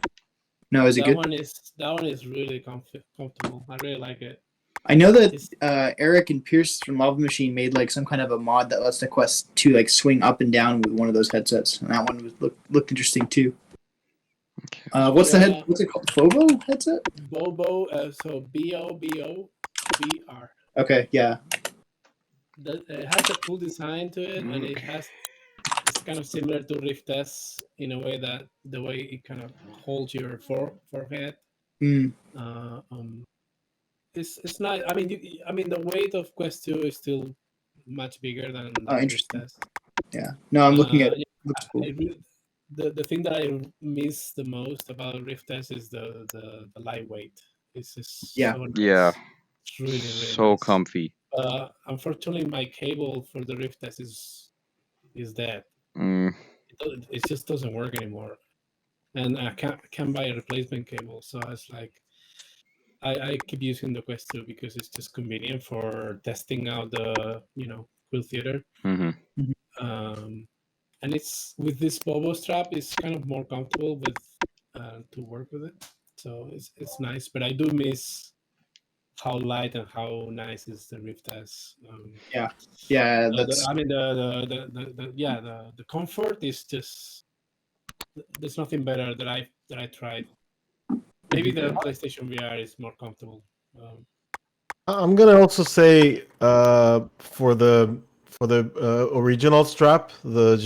[SPEAKER 3] No, is it
[SPEAKER 7] That
[SPEAKER 3] good?
[SPEAKER 7] one is really comfortable. I really like it.
[SPEAKER 3] I know that
[SPEAKER 7] It's,
[SPEAKER 3] Eric and Pierce from Lava Machine made like some kind of a mod that lets the Quest 2 like swing up and down with one of those headsets, and that one looked interesting too. What's the head? What's it called? Bobo headset?
[SPEAKER 7] Bobo, so BOBO VR.
[SPEAKER 3] Okay, yeah.
[SPEAKER 7] It has a cool design to it, and it's kind of similar to Rift S in a way that the way it kind of holds your forehead.
[SPEAKER 3] Mm.
[SPEAKER 7] It's not. I mean, the weight of Quest 2 is still much bigger than
[SPEAKER 3] Oh,
[SPEAKER 7] Rift
[SPEAKER 3] interesting.
[SPEAKER 7] S.
[SPEAKER 3] Yeah. No, I'm looking at it.
[SPEAKER 7] Yeah,
[SPEAKER 3] Looks cool.
[SPEAKER 7] the thing that I miss the most about Rift S is the lightweight. It's just
[SPEAKER 3] Yeah.
[SPEAKER 7] so nice.
[SPEAKER 1] Yeah.
[SPEAKER 7] It's really
[SPEAKER 1] So
[SPEAKER 7] nice.
[SPEAKER 1] comfy.
[SPEAKER 7] Unfortunately, my cable for the Rift S is dead.
[SPEAKER 1] Mm.
[SPEAKER 7] It just doesn't work anymore, and I can't buy a replacement cable. So I was like, I keep using the Quest 2 because it's just convenient for testing out the Quill Theater.
[SPEAKER 1] Mm-hmm.
[SPEAKER 7] And it's with this Bobo strap, it's kind of more comfortable with to work with it. So it's nice, but I do miss how light and how nice is the Rift S.
[SPEAKER 3] Yeah. That's
[SPEAKER 7] The comfort is just there's nothing better that I tried. Maybe the PlayStation VR is more comfortable.
[SPEAKER 5] I'm gonna also say for the original strap, the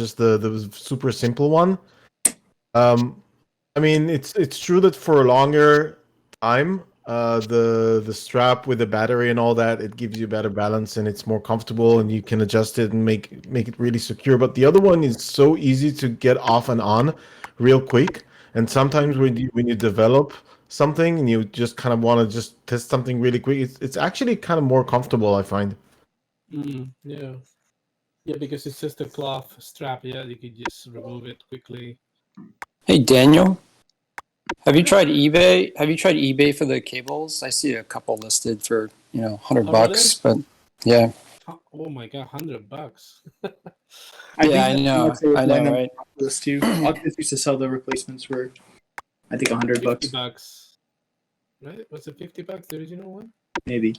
[SPEAKER 5] super simple one. I mean, it's true that for a longer time, the strap with the battery and all that, it gives you better balance and it's more comfortable and you can adjust it and make it really secure. But the other one is so easy to get off and on real quick. And sometimes when you develop something and you just kind of want to just test something really quick, it's actually kind of more comfortable, I find.
[SPEAKER 7] Yeah, because it's just a cloth strap. Yeah, you could just remove it quickly.
[SPEAKER 2] Hey, Daniel, have you tried eBay? Have you tried eBay for the cables? I see a couple listed for $100, but yeah.
[SPEAKER 7] Oh my god, $100.
[SPEAKER 2] I know, right?
[SPEAKER 3] This too. Oculus used to sell the replacements for, I think, $100.
[SPEAKER 7] $50. Right? Was it $50? The original one?
[SPEAKER 3] Maybe.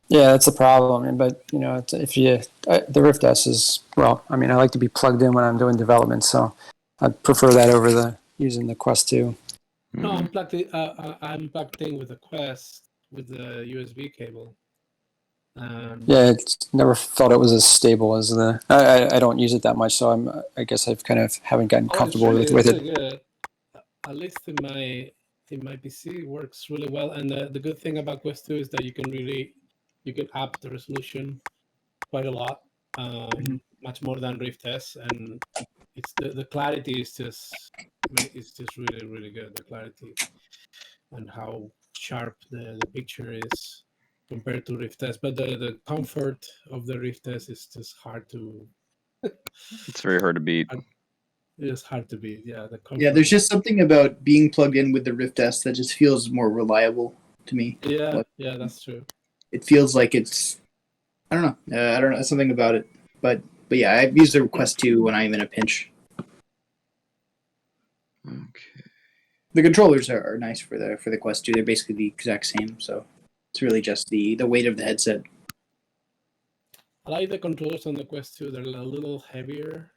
[SPEAKER 2] Yeah, that's a problem. But it's, if you the Rift S is I like to be plugged in when I'm doing development, so I prefer that over using the Quest 2.
[SPEAKER 7] No, I'm plugged in with the Quest with the USB cable.
[SPEAKER 2] Yeah, never thought it was as stable as the. I don't use it that much, so I guess I've kind of haven't gotten comfortable with it.
[SPEAKER 7] Good. At least in my PC, it works really well. And the good thing about Quest 2 is that you can up the resolution quite a lot, much more than Rift S, and it's the clarity is just really, really good. The clarity and how sharp the picture is compared to Rift S, but the comfort of the Rift S is just hard to
[SPEAKER 1] It's very hard to beat.
[SPEAKER 7] It is hard to beat. Yeah, the
[SPEAKER 3] Yeah, there's just something about being plugged in with the Rift S that just feels more reliable to me.
[SPEAKER 7] Yeah,
[SPEAKER 3] Like,
[SPEAKER 7] yeah, that's true.
[SPEAKER 3] it feels like it's I don't know. I don't know something about it. But yeah, I've used the Quest 2 when I'm in a pinch.
[SPEAKER 1] Okay.
[SPEAKER 3] The controllers are nice for the Quest 2. They're basically the exact same, so it's really just the weight of the headset.
[SPEAKER 7] I like the controllers on the Quest 2. They're a little heavier.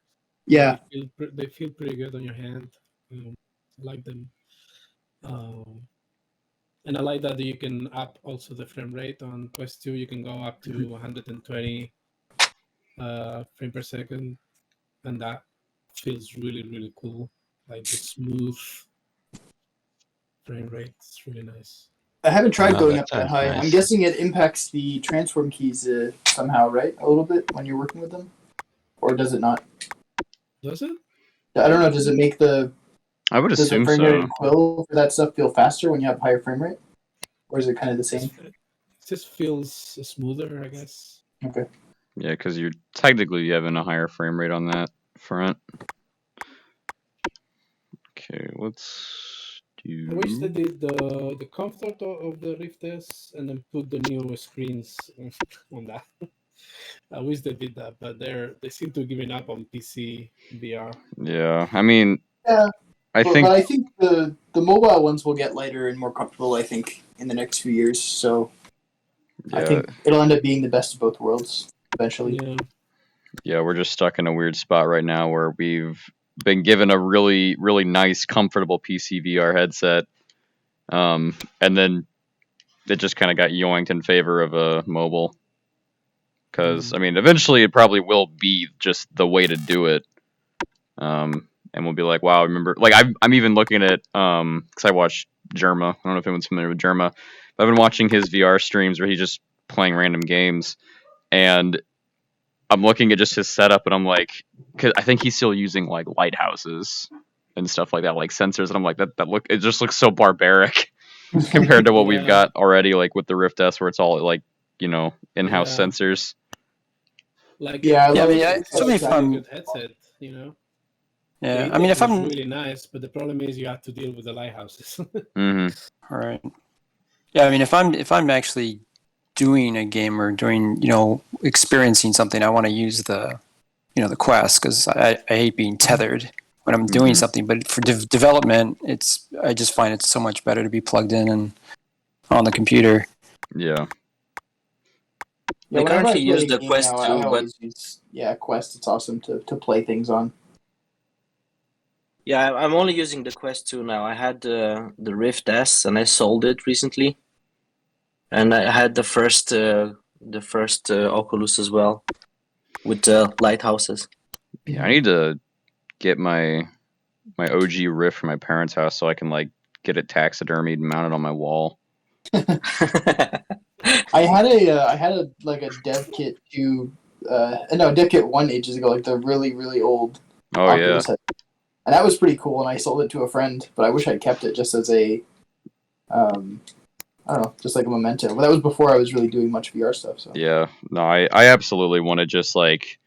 [SPEAKER 3] Yeah.
[SPEAKER 7] They feel pretty good on your hand. I like them. And I like that you can up also the frame rate on Quest 2. You can go up to 120 frame per second, and that feels really, really cool. Like the smooth frame rate. It's really nice.
[SPEAKER 3] I haven't tried
[SPEAKER 6] Oh,
[SPEAKER 3] going
[SPEAKER 6] that
[SPEAKER 3] up that
[SPEAKER 6] sounds
[SPEAKER 3] high.
[SPEAKER 6] nice.
[SPEAKER 3] I'm guessing it impacts the transform keys somehow, right? A little bit when you're working with them? Or does it not?
[SPEAKER 7] Does it?
[SPEAKER 3] I don't know. Does it make
[SPEAKER 1] I would
[SPEAKER 3] does the
[SPEAKER 1] assume
[SPEAKER 3] frame rate
[SPEAKER 1] so.
[SPEAKER 3] and quill for that stuff feel faster when you have higher frame rate? Or is it kind of the same?
[SPEAKER 7] It just feels smoother, I guess.
[SPEAKER 3] Okay.
[SPEAKER 1] Yeah, because you're technically having a higher frame rate on that front. Okay, let's do.
[SPEAKER 7] I wish they did the comfort of the Rift S and then put the new screens on that. I wish they did that, but they seem to giving up on PC VR.
[SPEAKER 1] Yeah, I mean,
[SPEAKER 3] Yeah.
[SPEAKER 1] I
[SPEAKER 3] But
[SPEAKER 1] think
[SPEAKER 3] I think the mobile ones will get lighter and more comfortable, I think, in the next few years. So I
[SPEAKER 1] yeah,
[SPEAKER 3] think it'll end up being the best of both worlds eventually.
[SPEAKER 7] Yeah,
[SPEAKER 1] we're just stuck in a weird spot right now where we've been given a really, really nice, comfortable PC VR headset, and then it just kind of got yoinked in favor of a mobile. Because I mean, eventually it probably will be just the way to do it. And we'll be like, wow, I remember. Like I'm even looking at because I watch Germa. I don't know if anyone's familiar with Germa, but I've been watching his VR streams where he's just playing random games, and I'm looking at just his setup, and I'm like, cause I think he's still using like lighthouses and stuff like that, like sensors, and I'm like, it just looks so barbaric compared to what we've
[SPEAKER 7] Yeah.
[SPEAKER 1] got already, like with the Rift S, where it's all like in-house
[SPEAKER 7] Yeah.
[SPEAKER 1] sensors.
[SPEAKER 7] Like
[SPEAKER 3] Yeah, I
[SPEAKER 2] Yeah, I
[SPEAKER 3] love
[SPEAKER 2] mean,
[SPEAKER 3] it.
[SPEAKER 7] it's
[SPEAKER 2] so
[SPEAKER 7] a
[SPEAKER 2] if
[SPEAKER 7] really
[SPEAKER 2] I'm,
[SPEAKER 7] good headset, you know.
[SPEAKER 2] yeah,
[SPEAKER 7] The
[SPEAKER 2] I mean,
[SPEAKER 7] index
[SPEAKER 2] if I'm,
[SPEAKER 7] is really nice, but the problem is you have to deal with the lighthouses.
[SPEAKER 1] Mm-hmm.
[SPEAKER 2] all right. Yeah, I mean, if I'm actually doing a game or doing, experiencing something, I want to use the Quest because I hate being tethered when I'm doing
[SPEAKER 1] Mhm.
[SPEAKER 2] something. But for development, I just find it so much better to be plugged in and on the computer.
[SPEAKER 1] Yeah.
[SPEAKER 3] Yeah,
[SPEAKER 8] We
[SPEAKER 3] whenever I
[SPEAKER 8] currently
[SPEAKER 3] play
[SPEAKER 8] use
[SPEAKER 3] a
[SPEAKER 8] the
[SPEAKER 3] game
[SPEAKER 8] Quest
[SPEAKER 3] now, I
[SPEAKER 8] 2, but
[SPEAKER 3] always use Quest. It's awesome to play things on.
[SPEAKER 8] yeah, I'm only using the Quest 2 now. I had the Rift S and I sold it recently, and I had the first Oculus as well with the lighthouses.
[SPEAKER 1] Yeah, I need to get my OG Rift from my parents' house so I can like get it taxidermied and mount it on my wall.
[SPEAKER 3] I had a like a dev kit dev kit 1 ages ago, like the really really old
[SPEAKER 1] Oh
[SPEAKER 3] Oculus
[SPEAKER 1] yeah.
[SPEAKER 3] head. And that was pretty cool, and I sold it to a friend, but I wish I'd kept it just as a I don't know, just like a memento. But that was before I was really doing much VR stuff. So
[SPEAKER 1] Yeah. No, I absolutely want to just like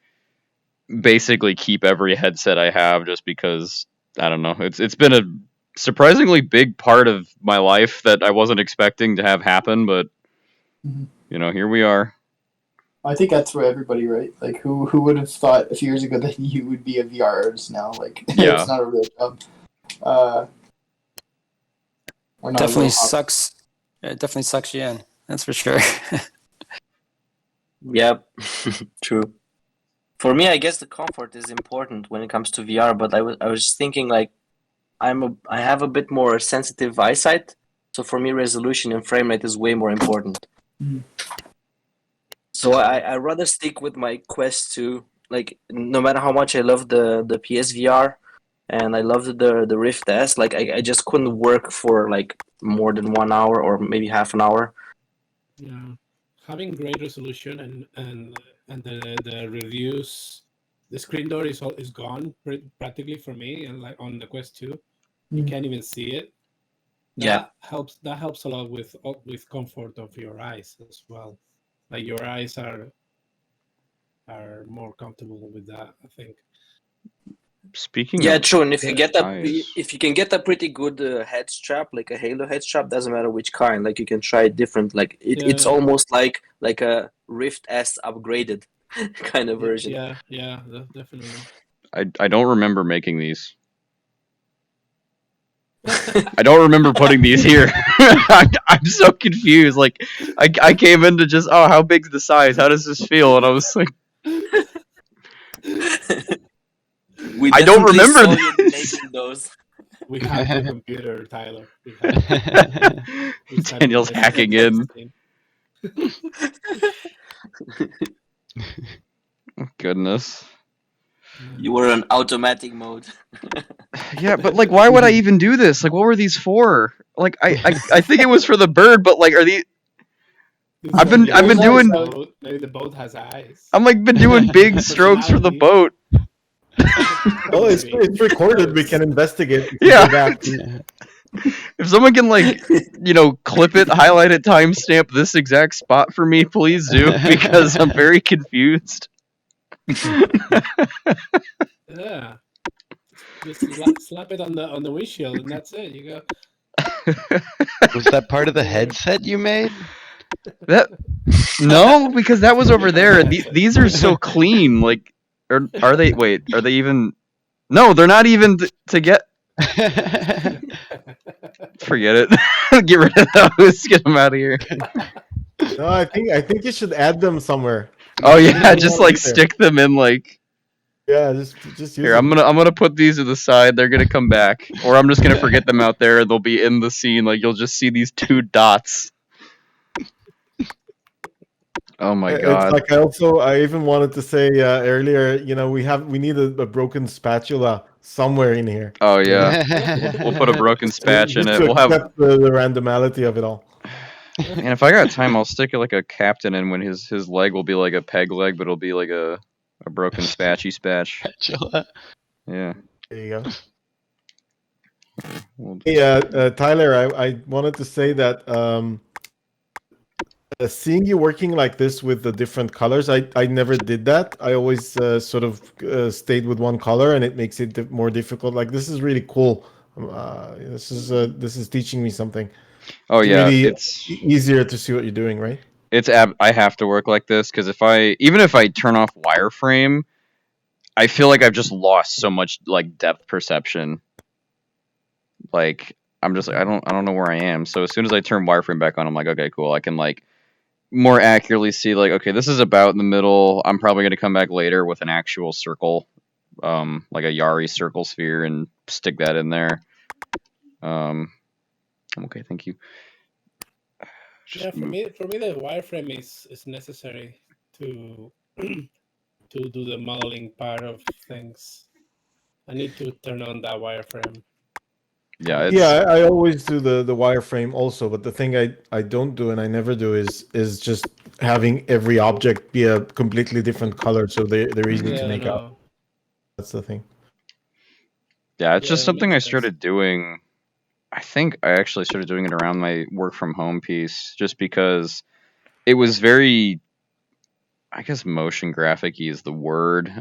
[SPEAKER 1] basically keep every headset I have just because I don't know. It's been a surprisingly big part of my life that I wasn't expecting to have happen, but
[SPEAKER 3] Mhm.
[SPEAKER 1] here we are.
[SPEAKER 3] I think that's for everybody, right? Like who would have thought a few years ago that you would be a VR artist now? Like
[SPEAKER 1] Yeah.
[SPEAKER 3] it's not a real job. Or not
[SPEAKER 2] Definitely
[SPEAKER 3] a real hobby.
[SPEAKER 2] sucks. It definitely sucks you in. That's for sure.
[SPEAKER 8] Yep, true. For me, I guess the comfort is important when it comes to VR, but I was thinking like I have a bit more sensitive eyesight, so for me resolution and frame rate is way more important.
[SPEAKER 3] Mhm.
[SPEAKER 8] So I rather stick with my Quest 2. Like no matter how much I love the PSVR and I loved the Rift S, like I just couldn't work for like more than 1 hour or maybe half an hour.
[SPEAKER 7] Yeah, having great resolution and the reviews, the screen door is gone practically for me, and like on the Quest 2, you
[SPEAKER 3] Mm.
[SPEAKER 7] can't even see it.
[SPEAKER 8] Yeah.
[SPEAKER 7] That helps a lot with comfort of your eyes as well. Like your eyes are are more comfortable with that, I think.
[SPEAKER 1] Speaking
[SPEAKER 8] Yeah,
[SPEAKER 1] of
[SPEAKER 8] true. And if you get a
[SPEAKER 1] eyes,
[SPEAKER 8] if you can get a pretty good head strap, like a Halo head strap, doesn't matter which kind. Like you can try different. Like it's
[SPEAKER 7] Yeah.
[SPEAKER 8] almost like a Rift S upgraded kind of version.
[SPEAKER 7] Yeah, definitely.
[SPEAKER 1] I don't remember making these. I don't remember putting these here. I'm so confused. Like, I came into just, oh, how big's the size? How does this feel? And I was like,
[SPEAKER 8] We
[SPEAKER 1] I don't
[SPEAKER 8] definitely
[SPEAKER 1] remember
[SPEAKER 8] saw you
[SPEAKER 1] this.
[SPEAKER 8] making those.
[SPEAKER 7] We have the computer, Tyler. We have
[SPEAKER 1] Daniel's hacking in. Goodness.
[SPEAKER 8] You were on automatic mode.
[SPEAKER 1] Yeah, but like, why would I even do this? Like, what were these for? Like, I think it was for the bird, but like, are these? I've been doing.
[SPEAKER 7] Maybe the boat has eyes.
[SPEAKER 1] I'm like been doing big strokes for the boat.
[SPEAKER 5] Oh, it's recorded. We can investigate. We can
[SPEAKER 1] Yeah.
[SPEAKER 5] go back.
[SPEAKER 1] If someone can like, clip it, highlight it, timestamp this exact spot for me, please do, because I'm very confused.
[SPEAKER 7] Yeah. Just slap it on the windshield and that's it. You go.
[SPEAKER 6] Was that part of the headset you made?
[SPEAKER 1] No, because that was over there. These are so clean. Like, are they? Wait, are they even? No, they're not even to get. Forget it. Get rid of those. Get them out of here.
[SPEAKER 5] No, I think you should add them somewhere.
[SPEAKER 1] Oh yeah, just like stick them in like.
[SPEAKER 5] Yeah, just use
[SPEAKER 1] Here,
[SPEAKER 5] them.
[SPEAKER 1] I'm gonna put these to the side. They're gonna come back, or I'm just gonna forget them out there. They'll be in the scene. Like you'll just see these two dots. Oh my god!
[SPEAKER 5] It's like I even wanted to say earlier. We need a broken spatula somewhere in here.
[SPEAKER 1] Oh yeah, we'll put a broken spatch in
[SPEAKER 5] Just
[SPEAKER 1] it.
[SPEAKER 5] to
[SPEAKER 1] We'll have.
[SPEAKER 5] accept the randomality of it all.
[SPEAKER 1] And if I got time, I'll stick like a captain in when his leg will be like a peg leg, but it'll be like a broken spatchy spatch. Yeah.
[SPEAKER 5] There you go. Hey, Tyler, I wanted to say that seeing you working like this with the different colors, I never did that. I always sort of stayed with one color, and it makes it more difficult. Like this is really cool. This is teaching me something.
[SPEAKER 1] Oh yeah,
[SPEAKER 5] really
[SPEAKER 1] it's
[SPEAKER 5] easier to see what you're doing, right?
[SPEAKER 1] I have to work like this because even if I turn off wireframe, I feel like I've just lost so much like depth perception. Like I'm just like I don't know where I am. So as soon as I turn wireframe back on, I'm like, okay, cool. I can like more accurately see like, okay, this is about in the middle. I'm probably gonna come back later with an actual circle, like a Yari circle sphere, and stick that in there. Okay, thank you.
[SPEAKER 7] Yeah, for me, the wireframe is necessary to to do the modeling part of things. I need to turn on that wireframe.
[SPEAKER 1] Yeah,
[SPEAKER 5] I always do the wireframe also, but the thing I don't do and I never do is just having every object be a completely different color, so they're easy to make out. That's the thing.
[SPEAKER 1] Yeah, it's just something I started doing. I think I actually started doing it around my work from home piece, just because it was very, I guess, motion graphic-y is the word.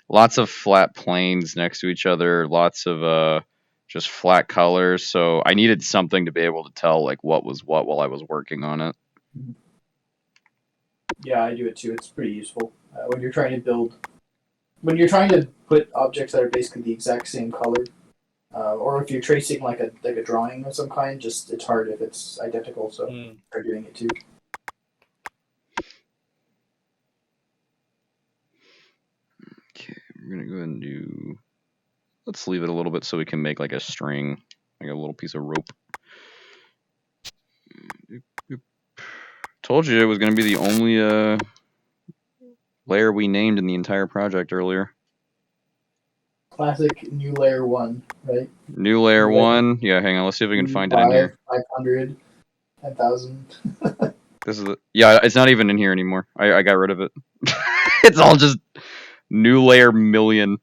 [SPEAKER 1] Lots of flat planes next to each other, lots of just flat colors. So I needed something to be able to tell like what was what while I was working on it.
[SPEAKER 9] Yeah, I do it too. It's pretty useful when you're trying to put objects that are basically the exact same color, or if you're tracing like a drawing of some kind. Just it's hard if it's identical. So try doing it too.
[SPEAKER 1] Okay, we're gonna go ahead and do. Let's leave it a little bit so we can make like a string, like a little piece of rope. Told you it was gonna be the only layer we named in the entire project earlier.
[SPEAKER 9] Classic new layer 1, right?
[SPEAKER 1] New layer 1. Yeah, hang on. Let's see if we can find it in here.
[SPEAKER 9] 500, 10,000.
[SPEAKER 1] This is yeah. It's not even in here anymore. I got rid of it. It's all just new layer million.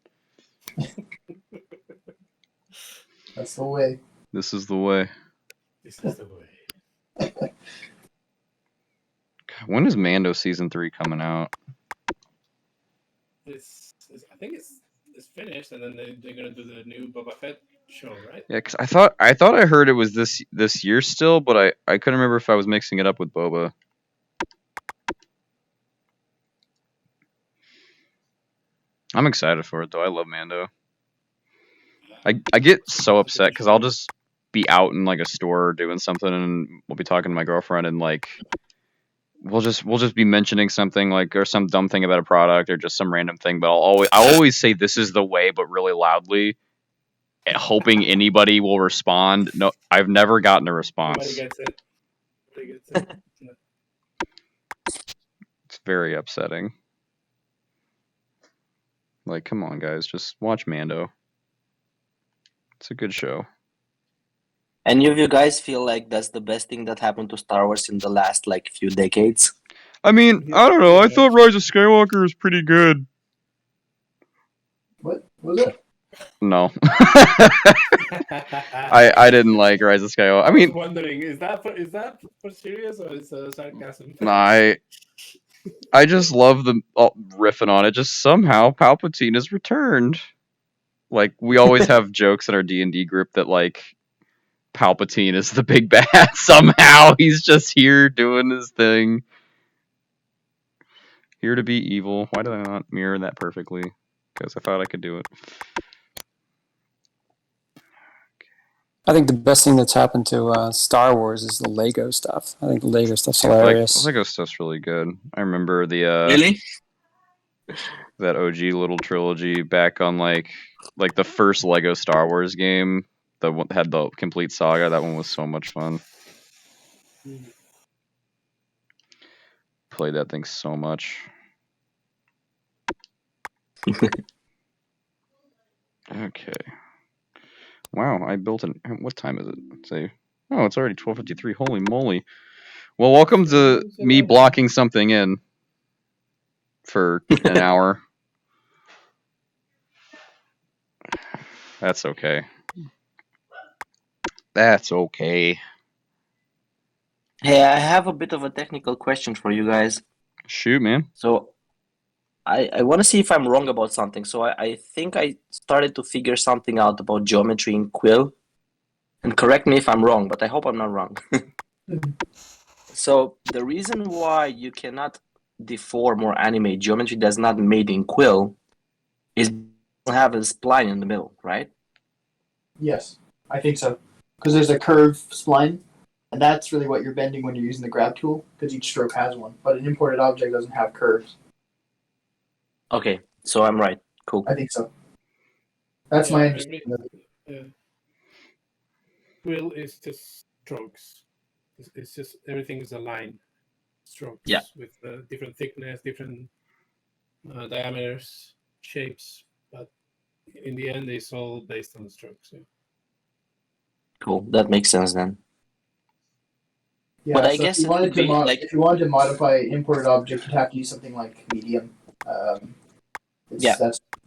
[SPEAKER 9] That's the way.
[SPEAKER 1] This is the way.
[SPEAKER 7] This is the way.
[SPEAKER 1] When is Mando season 3 coming out?
[SPEAKER 7] I think it's finished, and then they're gonna do the new Boba Fett show, right?
[SPEAKER 1] Yeah, because I thought I heard it was this year still, but I couldn't remember if I was mixing it up with Boba. I'm excited for it though. I love Mando. I get so upset because I'll just be out in like a store doing something, and we'll be talking to my girlfriend, and like we'll just be mentioning something like or some dumb thing about a product or just some random thing, but I'll always say this is the way, but really loudly, hoping anybody will respond. No, I've never gotten a response.
[SPEAKER 7] Nobody gets it. Nobody gets it. No.
[SPEAKER 1] It's very upsetting. Like, come on, guys, just watch Mando. It's a good show.
[SPEAKER 8] Any of you guys feel like that's the best thing that happened to Star Wars in the last like few decades?
[SPEAKER 1] I mean, I don't know. I thought Rise of Skywalker was pretty good.
[SPEAKER 9] What was it?
[SPEAKER 1] No. I didn't like Rise of Skywalker. I mean,
[SPEAKER 7] was wondering, is that for serious or is sarcasm?
[SPEAKER 1] I just love the riffing on it. Just somehow Palpatine has returned. Like we always have jokes in our D&D group that like Palpatine is the big bad. Somehow he's just here doing his thing. Here to be evil. Why did I not mirror that perfectly? Because I thought I could do it.
[SPEAKER 2] I think the best thing that's happened to Star Wars is the Lego stuff. I think the Lego stuff's hilarious.
[SPEAKER 1] Lego stuff's really good. I remember the
[SPEAKER 8] Really?
[SPEAKER 1] that OG little trilogy back on like the first Lego Star Wars game that had the complete saga. That one was so much fun. Played that thing so much. Okay. Wow, I built an. What time is it? Say, oh, it's already 12:53. Holy moly! Well, welcome to me blocking something in for an hour. That's okay. That's okay.
[SPEAKER 8] Hey, I have a bit of a technical question for you guys.
[SPEAKER 1] Shoot, man.
[SPEAKER 8] So, I want to see if I'm wrong about something. So I think I started to figure something out about geometry in Quill. And correct me if I'm wrong, but I hope I'm not wrong. So the reason why you cannot deform or animate geometry that's not made in Quill is you have a spline in the middle, right?
[SPEAKER 9] Yes, I think so. Because there's a curve spline, and that's really what you're bending when you're using the grab tool, because each stroke has one. But an imported object doesn't have curves.
[SPEAKER 8] Okay, so I'm right. Cool.
[SPEAKER 9] I think so. That's my understanding of it.
[SPEAKER 7] Yeah. Quill is just strokes. It's just everything is a line. Strokes.
[SPEAKER 8] Yeah.
[SPEAKER 7] With different thickness, different diameters, shapes, but in the end, it's all based on the strokes. Yeah.
[SPEAKER 8] Cool. That makes sense then.
[SPEAKER 9] Yeah,
[SPEAKER 8] But I
[SPEAKER 9] so
[SPEAKER 8] guess
[SPEAKER 9] if you,
[SPEAKER 8] it
[SPEAKER 9] wanted
[SPEAKER 8] would
[SPEAKER 9] to
[SPEAKER 8] be like
[SPEAKER 9] if you wanted to modify an imported object, you'd have to use something like medium.
[SPEAKER 8] Yeah.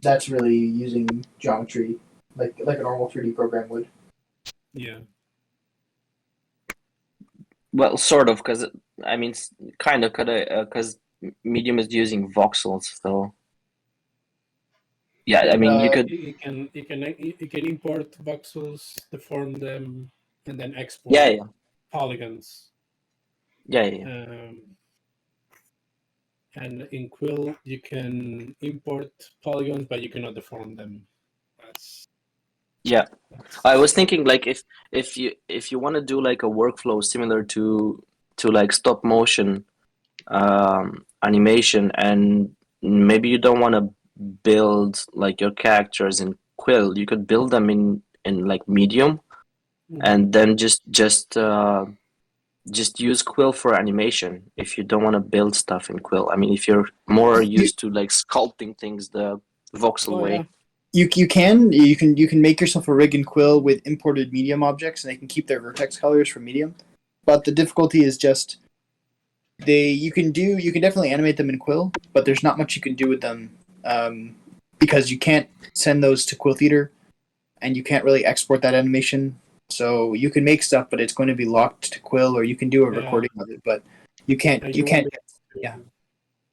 [SPEAKER 9] That's really using geometry like a normal 3D program would.
[SPEAKER 7] Yeah.
[SPEAKER 8] well, sort of, because I mean, kind of, because medium is using voxels, so yeah. I mean, you could.
[SPEAKER 7] You can import voxels, deform them, and then export
[SPEAKER 8] Yeah, yeah,
[SPEAKER 7] polygons.
[SPEAKER 8] yeah, yeah.
[SPEAKER 7] And in Quill, you can import polygons, but you cannot deform them.
[SPEAKER 8] Yeah, I was thinking like if you want to do like a workflow similar to like stop motion animation, and maybe you don't want to build like your characters in Quill, you could build them in like Medium, and then just use Quill for animation if you don't want to build stuff in Quill. I mean, if you're more used to like sculpting things the voxel way.
[SPEAKER 7] Yeah.
[SPEAKER 9] You can make yourself a rig in Quill with imported medium objects, and they can keep their vertex colors from medium. But the difficulty is just you can definitely animate them in Quill, but there's not much you can do with them because you can't send those to Quill Theater, and you can't really export that animation. So you can make stuff, but it's going to be locked to Quill, or you can do a recording of it, but you can't.
[SPEAKER 7] And
[SPEAKER 9] You can't.
[SPEAKER 7] won't be
[SPEAKER 9] Yeah.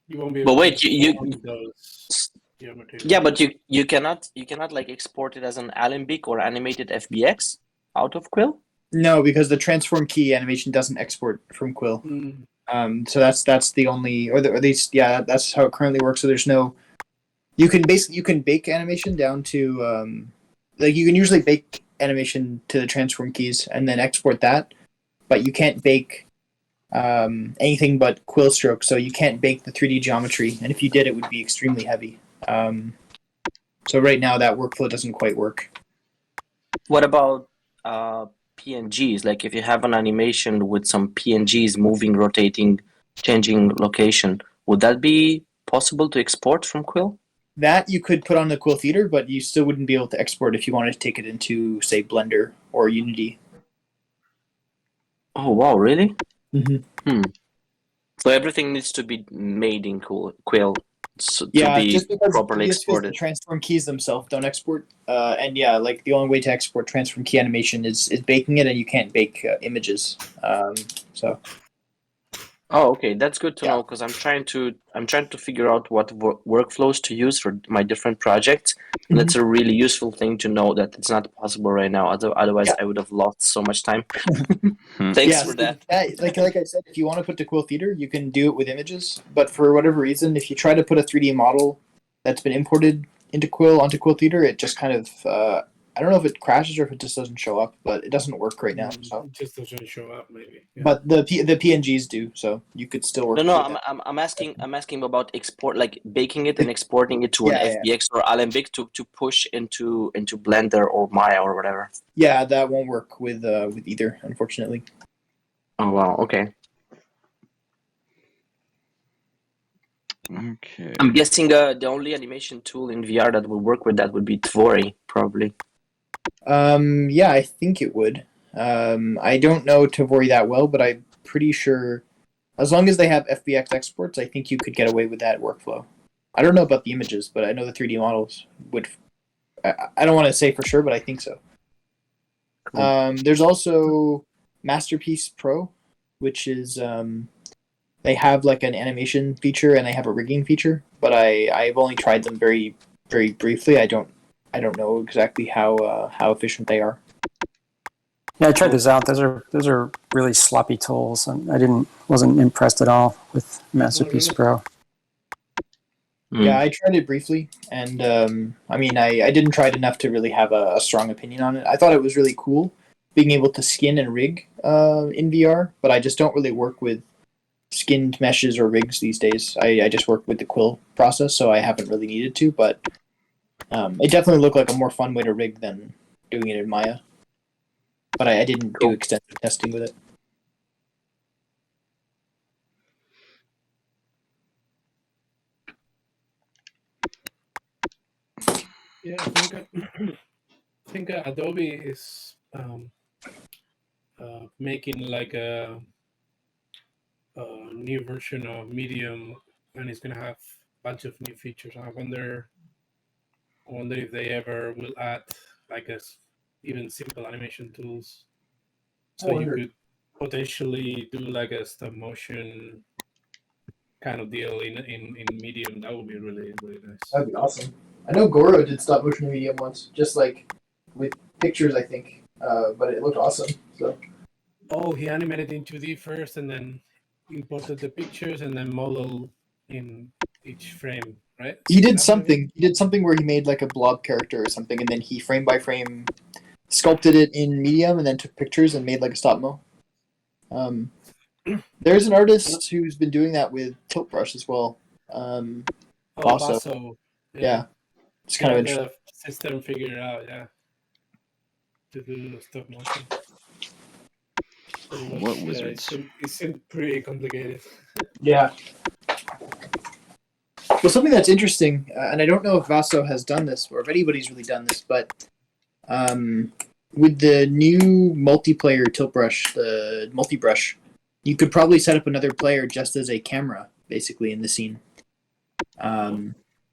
[SPEAKER 7] You won't be.
[SPEAKER 8] But
[SPEAKER 7] able
[SPEAKER 8] wait,
[SPEAKER 7] to
[SPEAKER 8] you
[SPEAKER 7] deform those. geometry.
[SPEAKER 8] Yeah, but you cannot like export it as an Alembic or animated FBX out of Quill.
[SPEAKER 3] No, because the transform key animation doesn't export from Quill.
[SPEAKER 7] Mm.
[SPEAKER 3] So that's the only, or at least that's how it currently works. So there's no. You can bake animation down to like you can usually bake animation to the transform keys and then export that, but you can't bake anything but quill stroke. So you can't bake the 3D geometry, and if you did, it would be extremely heavy. So right now that workflow doesn't quite work.
[SPEAKER 8] What about PNGs? Like if you have an animation with some PNGs moving, rotating, changing location, would that be possible to export from Quill?
[SPEAKER 3] That you could put on the Quill Theater, but you still wouldn't be able to export if you wanted to take it into, say, Blender or Unity.
[SPEAKER 8] Oh wow, really?
[SPEAKER 3] Mm-hmm.
[SPEAKER 8] So everything needs to be made in Quill to be
[SPEAKER 3] just because
[SPEAKER 8] properly
[SPEAKER 3] the
[SPEAKER 8] exported.
[SPEAKER 3] transform keys themselves don't export. And yeah, like the only way to export transform key animation is baking it, and you can't bake images. So.
[SPEAKER 8] Oh, okay, that's good to
[SPEAKER 3] Yeah.
[SPEAKER 8] know because I'm trying to figure out what workflows to use for my different projects. And that's a really useful thing to know that it's not possible right now. Otherwise,
[SPEAKER 3] Yeah.
[SPEAKER 8] I would have lost so much time. Thanks for that.
[SPEAKER 3] Like I said, if you want to put the Quill Theater, you can do it with images. But for whatever reason, if you try to put a 3D model that's been imported into Quill onto Quill Theater, it just kind of I don't know if it crashes or if it just doesn't show up, but it doesn't work right now. So.
[SPEAKER 7] It just doesn't show up, maybe. Yeah.
[SPEAKER 3] But the PNGs do, so you could still work.
[SPEAKER 8] No,
[SPEAKER 3] with
[SPEAKER 8] I'm asking about export, like baking it and exporting it to an FBX or Alembic to push into Blender or Maya or whatever.
[SPEAKER 3] Yeah, that won't work with either, unfortunately.
[SPEAKER 8] Oh wow, okay.
[SPEAKER 1] Okay.
[SPEAKER 8] I'm guessing the only animation tool in VR that will work with that would be Tvori, probably.
[SPEAKER 3] Yeah, I think it would. I don't know Tvori that well, but I'm pretty sure as long as they have FBX exports, I think you could get away with that workflow. I don't know about the images, but I know the 3D models would. I don't want to say for sure, but I think so.
[SPEAKER 8] Cool.
[SPEAKER 3] There's also Masterpiece Pro, which is they have like an animation feature and they have a rigging feature, but I've only tried them very very briefly. I don't know exactly how efficient they are.
[SPEAKER 2] Yeah, I tried those out. Those are really sloppy tools, and I wasn't impressed at all with Masterpiece Pro.
[SPEAKER 3] Yeah, I tried it briefly, and I mean, I didn't try it enough to really have a strong opinion on it. I thought it was really cool being able to skin and rig in VR, but I just don't really work with skinned meshes or rigs these days. I just work with the Quill process, so I haven't really needed to, but it definitely looked like a more fun way to rig than doing it in Maya. But I didn't do extensive testing with it.
[SPEAKER 7] Yeah, I think Adobe is making like a new version of Medium, and it's gonna have a bunch of new features. I wonder if they ever will add like even simple animation tools, so you could potentially do like a stop motion kind of deal in Medium. That would be really really nice.
[SPEAKER 3] That'd be awesome. I know Goro did stop motion in Medium once, just like with pictures, I think. But it looked awesome. So.
[SPEAKER 7] Oh, he animated in 2D first, and then imported the pictures, and then modeled in each frame, right?
[SPEAKER 3] He did something. He did something where he made like a blob character or something, and then he frame by frame sculpted it in Medium, and then took pictures and made like a stop mo. There's an artist who's been doing that with Tilt Brush as well.
[SPEAKER 7] Basso.
[SPEAKER 3] Yeah. It's kind of interesting.
[SPEAKER 7] The system figured out, to do stop motion.
[SPEAKER 1] What wizards?
[SPEAKER 7] It seemed pretty complicated.
[SPEAKER 3] Yeah. Well, something that's interesting, and I don't know if Vaso has done this or if anybody's really done this, but with the new multiplayer Tilt Brush, the multi-brush, you could probably set up another player just as a camera, basically, in the scene.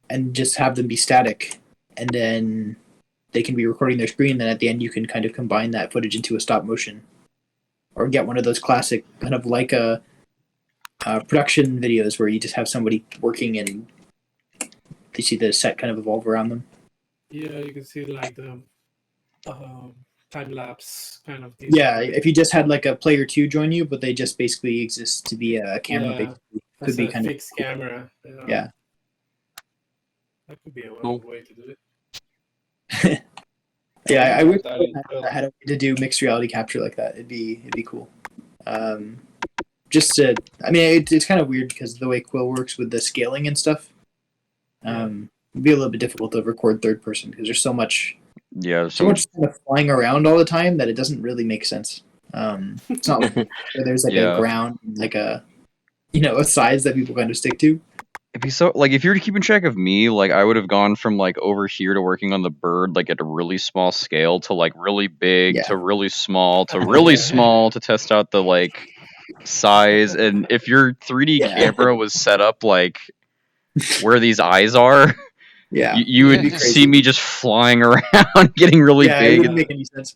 [SPEAKER 3] And just have them be static, and then they can be recording their screen, and then at the end you can kind of combine that footage into a stop motion. Or get one of those classic kind of like a production videos where you just have somebody working and
[SPEAKER 9] you see the set kind of evolve around them.
[SPEAKER 7] Yeah, you can see like the time lapse kind of thing.
[SPEAKER 9] Yeah, if you just had like a player 2 join you, but they just basically exist to be a camera,
[SPEAKER 7] Yeah,
[SPEAKER 9] basically,
[SPEAKER 7] that's
[SPEAKER 9] could be
[SPEAKER 7] a
[SPEAKER 9] kind
[SPEAKER 7] fixed camera.
[SPEAKER 9] Yeah.
[SPEAKER 7] That could be a
[SPEAKER 8] Cool.
[SPEAKER 7] way to do it.
[SPEAKER 9] Yeah, I wish
[SPEAKER 7] that is cool.
[SPEAKER 9] I had a way to do mixed reality capture like that. It'd be cool. Just to, I mean, it's kind of weird because the way Quill works with the scaling and stuff. It'd be a little bit difficult to record third person because there's so much.
[SPEAKER 1] Yeah, there's
[SPEAKER 9] So much kind of flying around all the time that it doesn't really make sense. It's not like there's like a ground, like a size that people kind of stick to.
[SPEAKER 1] It'd be so like if you were keeping track of me, like I would have gone from like over here to working on the bird like at a really small scale to like really big to really small to really small to test out the like size. And if your 3D camera was set up like where these eyes are, you would see me just flying around, getting really big.
[SPEAKER 9] It wouldn't make any sense.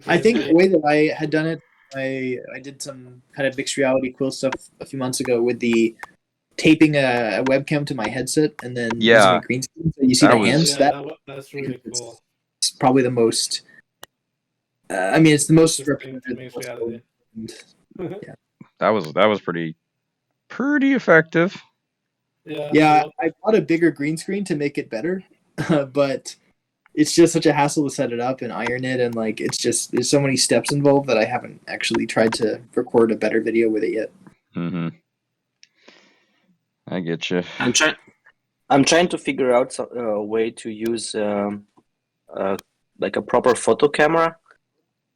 [SPEAKER 9] I think the way that I had done it, I did some kind of mixed reality Quill stuff a few months ago with the taping a webcam to my headset and then using a green screen so you see the hands.
[SPEAKER 7] That's really cool.
[SPEAKER 9] It's probably the most. I mean, it's the most representative.
[SPEAKER 1] That was pretty effective.
[SPEAKER 9] Yeah, I bought a bigger green screen to make it better, but it's just such a hassle to set it up and iron it, and like it's just there's so many steps involved that I haven't actually tried to record a better video with it yet.
[SPEAKER 1] Mm-hmm. I get you.
[SPEAKER 8] I'm trying to figure out a way to use like a proper photo camera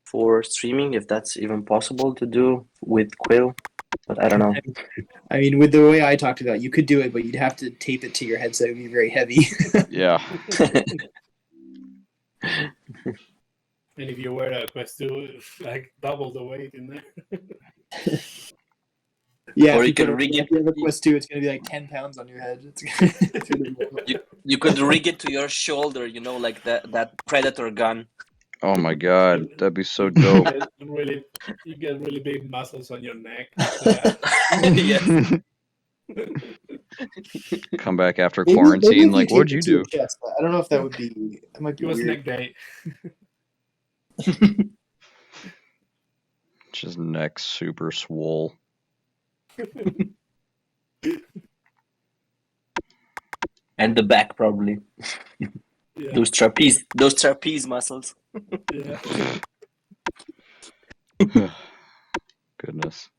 [SPEAKER 8] for streaming, if that's even possible to do with Quill. But I don't know.
[SPEAKER 9] I mean, with the way I talked about, you could do it, but you'd have to tape it to your headset. It would be very heavy.
[SPEAKER 1] Yeah.
[SPEAKER 7] And if you wear a Quest 2, it's like double the weight in there.
[SPEAKER 9] Yeah,
[SPEAKER 8] or
[SPEAKER 9] if
[SPEAKER 8] you can rig it.
[SPEAKER 9] If you have a Quest 2, it's going to be like 10 pounds on your head.
[SPEAKER 8] You could rig it to your shoulder, like that Predator gun.
[SPEAKER 1] Oh my god, that'd be so dope.
[SPEAKER 7] You get really big muscles on your neck.
[SPEAKER 8] Yes.
[SPEAKER 1] Come back after quarantine,
[SPEAKER 9] maybe
[SPEAKER 1] like, what'd you do?
[SPEAKER 9] Chest, I don't know if that would be. That might be
[SPEAKER 7] weird.
[SPEAKER 9] Neck
[SPEAKER 7] day.
[SPEAKER 1] Just neck super swole.
[SPEAKER 8] And the back probably.
[SPEAKER 7] Yeah.
[SPEAKER 8] Those trapeze muscles.
[SPEAKER 7] Yeah.
[SPEAKER 1] Goodness.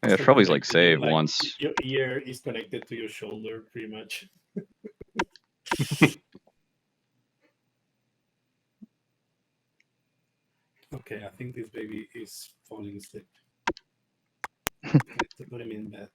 [SPEAKER 1] Yeah, probably like save once.
[SPEAKER 7] Your ear is connected to your shoulder, pretty much. Okay, I think this baby is falling asleep. I have to put him in bed.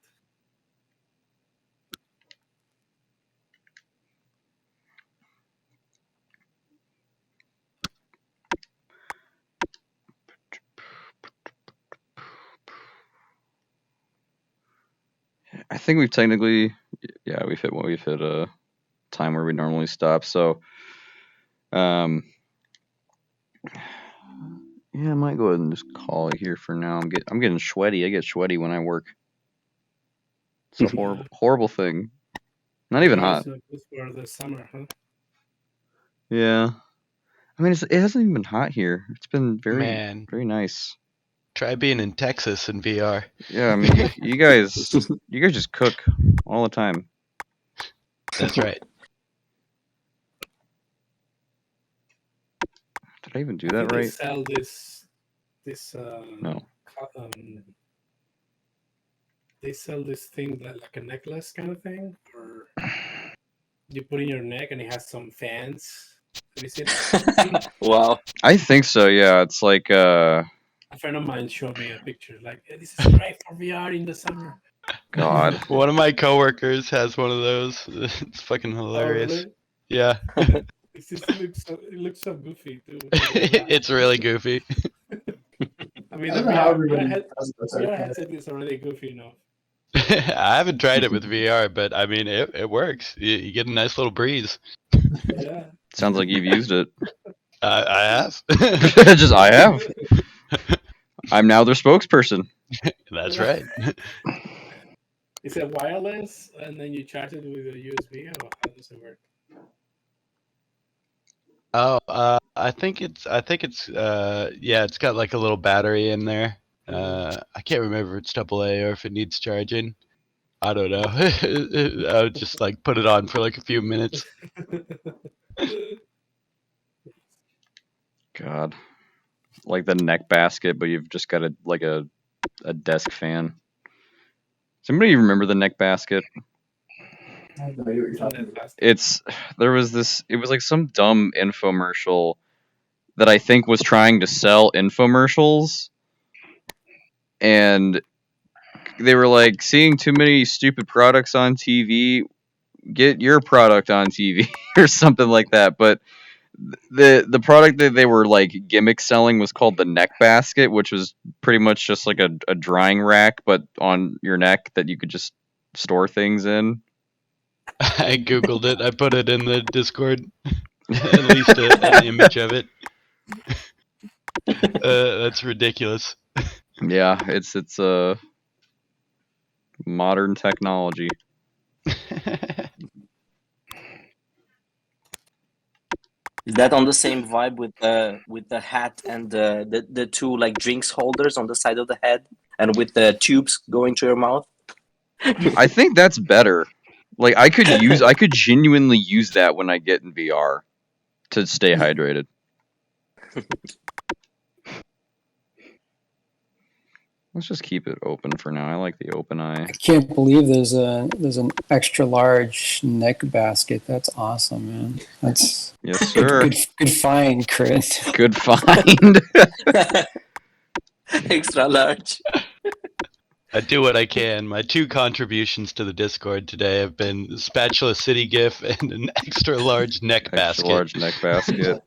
[SPEAKER 1] I think we've technically, we've hit a time where we normally stop. So, I might go ahead and just call it here for now. I'm getting sweaty. I get sweaty when I work. It's a horrible thing. Not even hot.
[SPEAKER 7] It's for the summer, huh?
[SPEAKER 1] Yeah. I mean, it hasn't even been hot here. It's been very nice.
[SPEAKER 6] Try being in Texas in VR.
[SPEAKER 1] Yeah, I mean, you guys just cook all the time.
[SPEAKER 6] That's right.
[SPEAKER 1] Did I even do that right?
[SPEAKER 7] They sell this
[SPEAKER 1] no.
[SPEAKER 7] They sell this thing like a necklace kind of thing, or you put in your neck and it has some fans. Have you seen it?
[SPEAKER 8] Wow.
[SPEAKER 1] I think so. Yeah, it's like
[SPEAKER 7] a friend of mine showed me a picture. Like, hey, this is great for VR in the summer.
[SPEAKER 1] God.
[SPEAKER 6] One of my coworkers has one of those. It's fucking hilarious.
[SPEAKER 7] Oh, really?
[SPEAKER 6] Yeah.
[SPEAKER 7] It looks so goofy too.
[SPEAKER 6] It's really goofy.
[SPEAKER 7] I mean, the VR headset is already goofy enough.
[SPEAKER 6] I haven't tried it with VR, but I mean, it works. You get a nice little breeze.
[SPEAKER 7] Yeah.
[SPEAKER 1] Sounds like you've used it.
[SPEAKER 6] I have.
[SPEAKER 1] I have. I'm now their spokesperson.
[SPEAKER 6] That's right.
[SPEAKER 7] Is it wireless and then you charge it with a USB, or how does it work?
[SPEAKER 6] Oh, I think it's yeah, it's got like a little battery in there. I can't remember if it's AA or if it needs charging. I don't know. I would just like put it on for like a few minutes.
[SPEAKER 1] God, like the neck basket, but you've just got a desk fan. Does anybody remember the neck basket?
[SPEAKER 9] I have no idea what you're talking about.
[SPEAKER 1] It was like some dumb infomercial that I think was trying to sell infomercials, and they were like, seeing too many stupid products on TV, get your product on TV or something like that. But the product that they were like gimmick selling was called the neck basket, which was pretty much just like a drying rack, but on your neck that you could just store things in.
[SPEAKER 6] I googled it. I put it in the Discord. At least an image of it. That's ridiculous.
[SPEAKER 1] Yeah, it's modern technology.
[SPEAKER 8] Is that on the same vibe with the hat and the two like drinks holders on the side of the head and with the tubes going to your mouth?
[SPEAKER 1] I think that's better. Like I could genuinely use that when I get in VR to stay hydrated. Let's just keep it open for now. I like the open eye.
[SPEAKER 2] I can't believe there's an extra large neck basket. That's awesome, man. That's
[SPEAKER 1] Yes, sir.
[SPEAKER 2] good find, Chris.
[SPEAKER 1] Good find.
[SPEAKER 8] Extra large.
[SPEAKER 6] I do what I can. My 2 contributions to the Discord today have been Spatula City GIF and an extra large neck basket.
[SPEAKER 1] Extra large neck basket.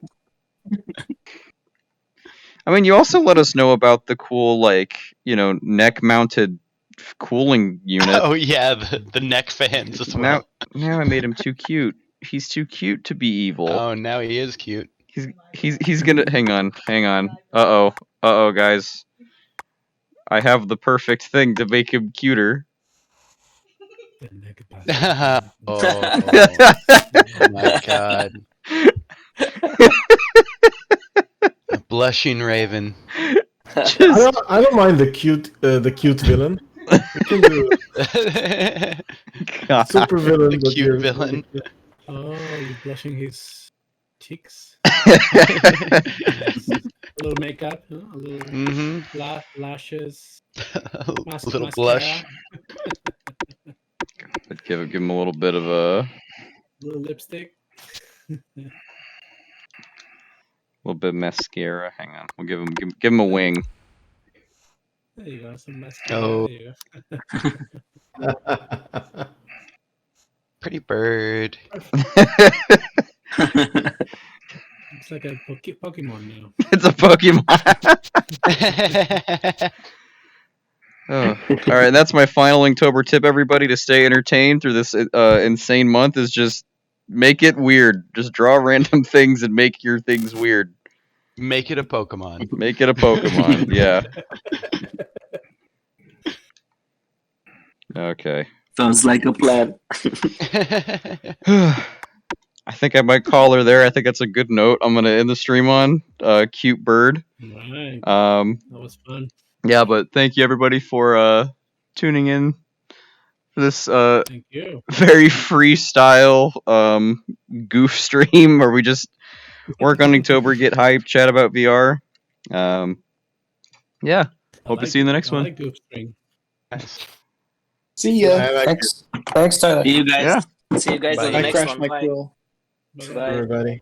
[SPEAKER 1] I mean, you also let us know about the cool, like, neck-mounted cooling unit.
[SPEAKER 6] Oh yeah, the neck fans as well.
[SPEAKER 1] Now I made him too cute. He's too cute to be evil.
[SPEAKER 6] Oh, now he is cute.
[SPEAKER 1] He's gonna hang on. Uh-oh, guys. I have the perfect thing to make him cuter.
[SPEAKER 6] Oh my god. A blushing raven.
[SPEAKER 5] I don't mind the cute villain. We can do
[SPEAKER 1] God.
[SPEAKER 5] super villain.
[SPEAKER 6] The
[SPEAKER 5] but
[SPEAKER 6] cute
[SPEAKER 5] you're-
[SPEAKER 6] villain.
[SPEAKER 7] Oh, you're blushing his cheeks. Nice. A little makeup, huh? A little
[SPEAKER 6] Mm-hmm.
[SPEAKER 7] lashes,
[SPEAKER 6] A little
[SPEAKER 7] mascara.
[SPEAKER 6] blush.
[SPEAKER 1] Give him a little bit of a
[SPEAKER 7] Little lipstick.
[SPEAKER 1] little bit of mascara. Hang on, we'll give him a wing.
[SPEAKER 7] There you go, some mascara.
[SPEAKER 6] Oh.
[SPEAKER 7] There you go.
[SPEAKER 6] Pretty bird.
[SPEAKER 7] It's like a Pokemon now.
[SPEAKER 1] It's a Pokemon. Oh. All right, that's my final Inktober tip, everybody, to stay entertained through this insane month is just make it weird. Just draw random things and make your things weird.
[SPEAKER 6] Make it a Pokemon.
[SPEAKER 1] Make it a Pokemon, yeah. Okay.
[SPEAKER 8] Sounds like a plan.
[SPEAKER 1] I think I might call her there. I think that's a good note. I'm gonna end the stream on cute bird.
[SPEAKER 7] Right.
[SPEAKER 1] That
[SPEAKER 7] was fun.
[SPEAKER 1] Yeah, but thank you everybody for tuning in for this
[SPEAKER 7] Thank you.
[SPEAKER 1] very freestyle goof stream where we just work on Inktober, get hype, chat about VR. Yeah, hope to see you in the next
[SPEAKER 7] I
[SPEAKER 1] one.
[SPEAKER 7] like Goof String.
[SPEAKER 6] Nice.
[SPEAKER 2] See ya.
[SPEAKER 5] I like
[SPEAKER 2] Thanks, Tyler.
[SPEAKER 8] See you guys.
[SPEAKER 1] Yeah.
[SPEAKER 8] See you guys
[SPEAKER 6] Bye.
[SPEAKER 8] on the
[SPEAKER 3] I
[SPEAKER 8] next
[SPEAKER 3] crashed
[SPEAKER 8] one.
[SPEAKER 3] my
[SPEAKER 8] Bye.
[SPEAKER 3] quill.
[SPEAKER 7] Bye-bye.
[SPEAKER 8] Bye.
[SPEAKER 5] everybody.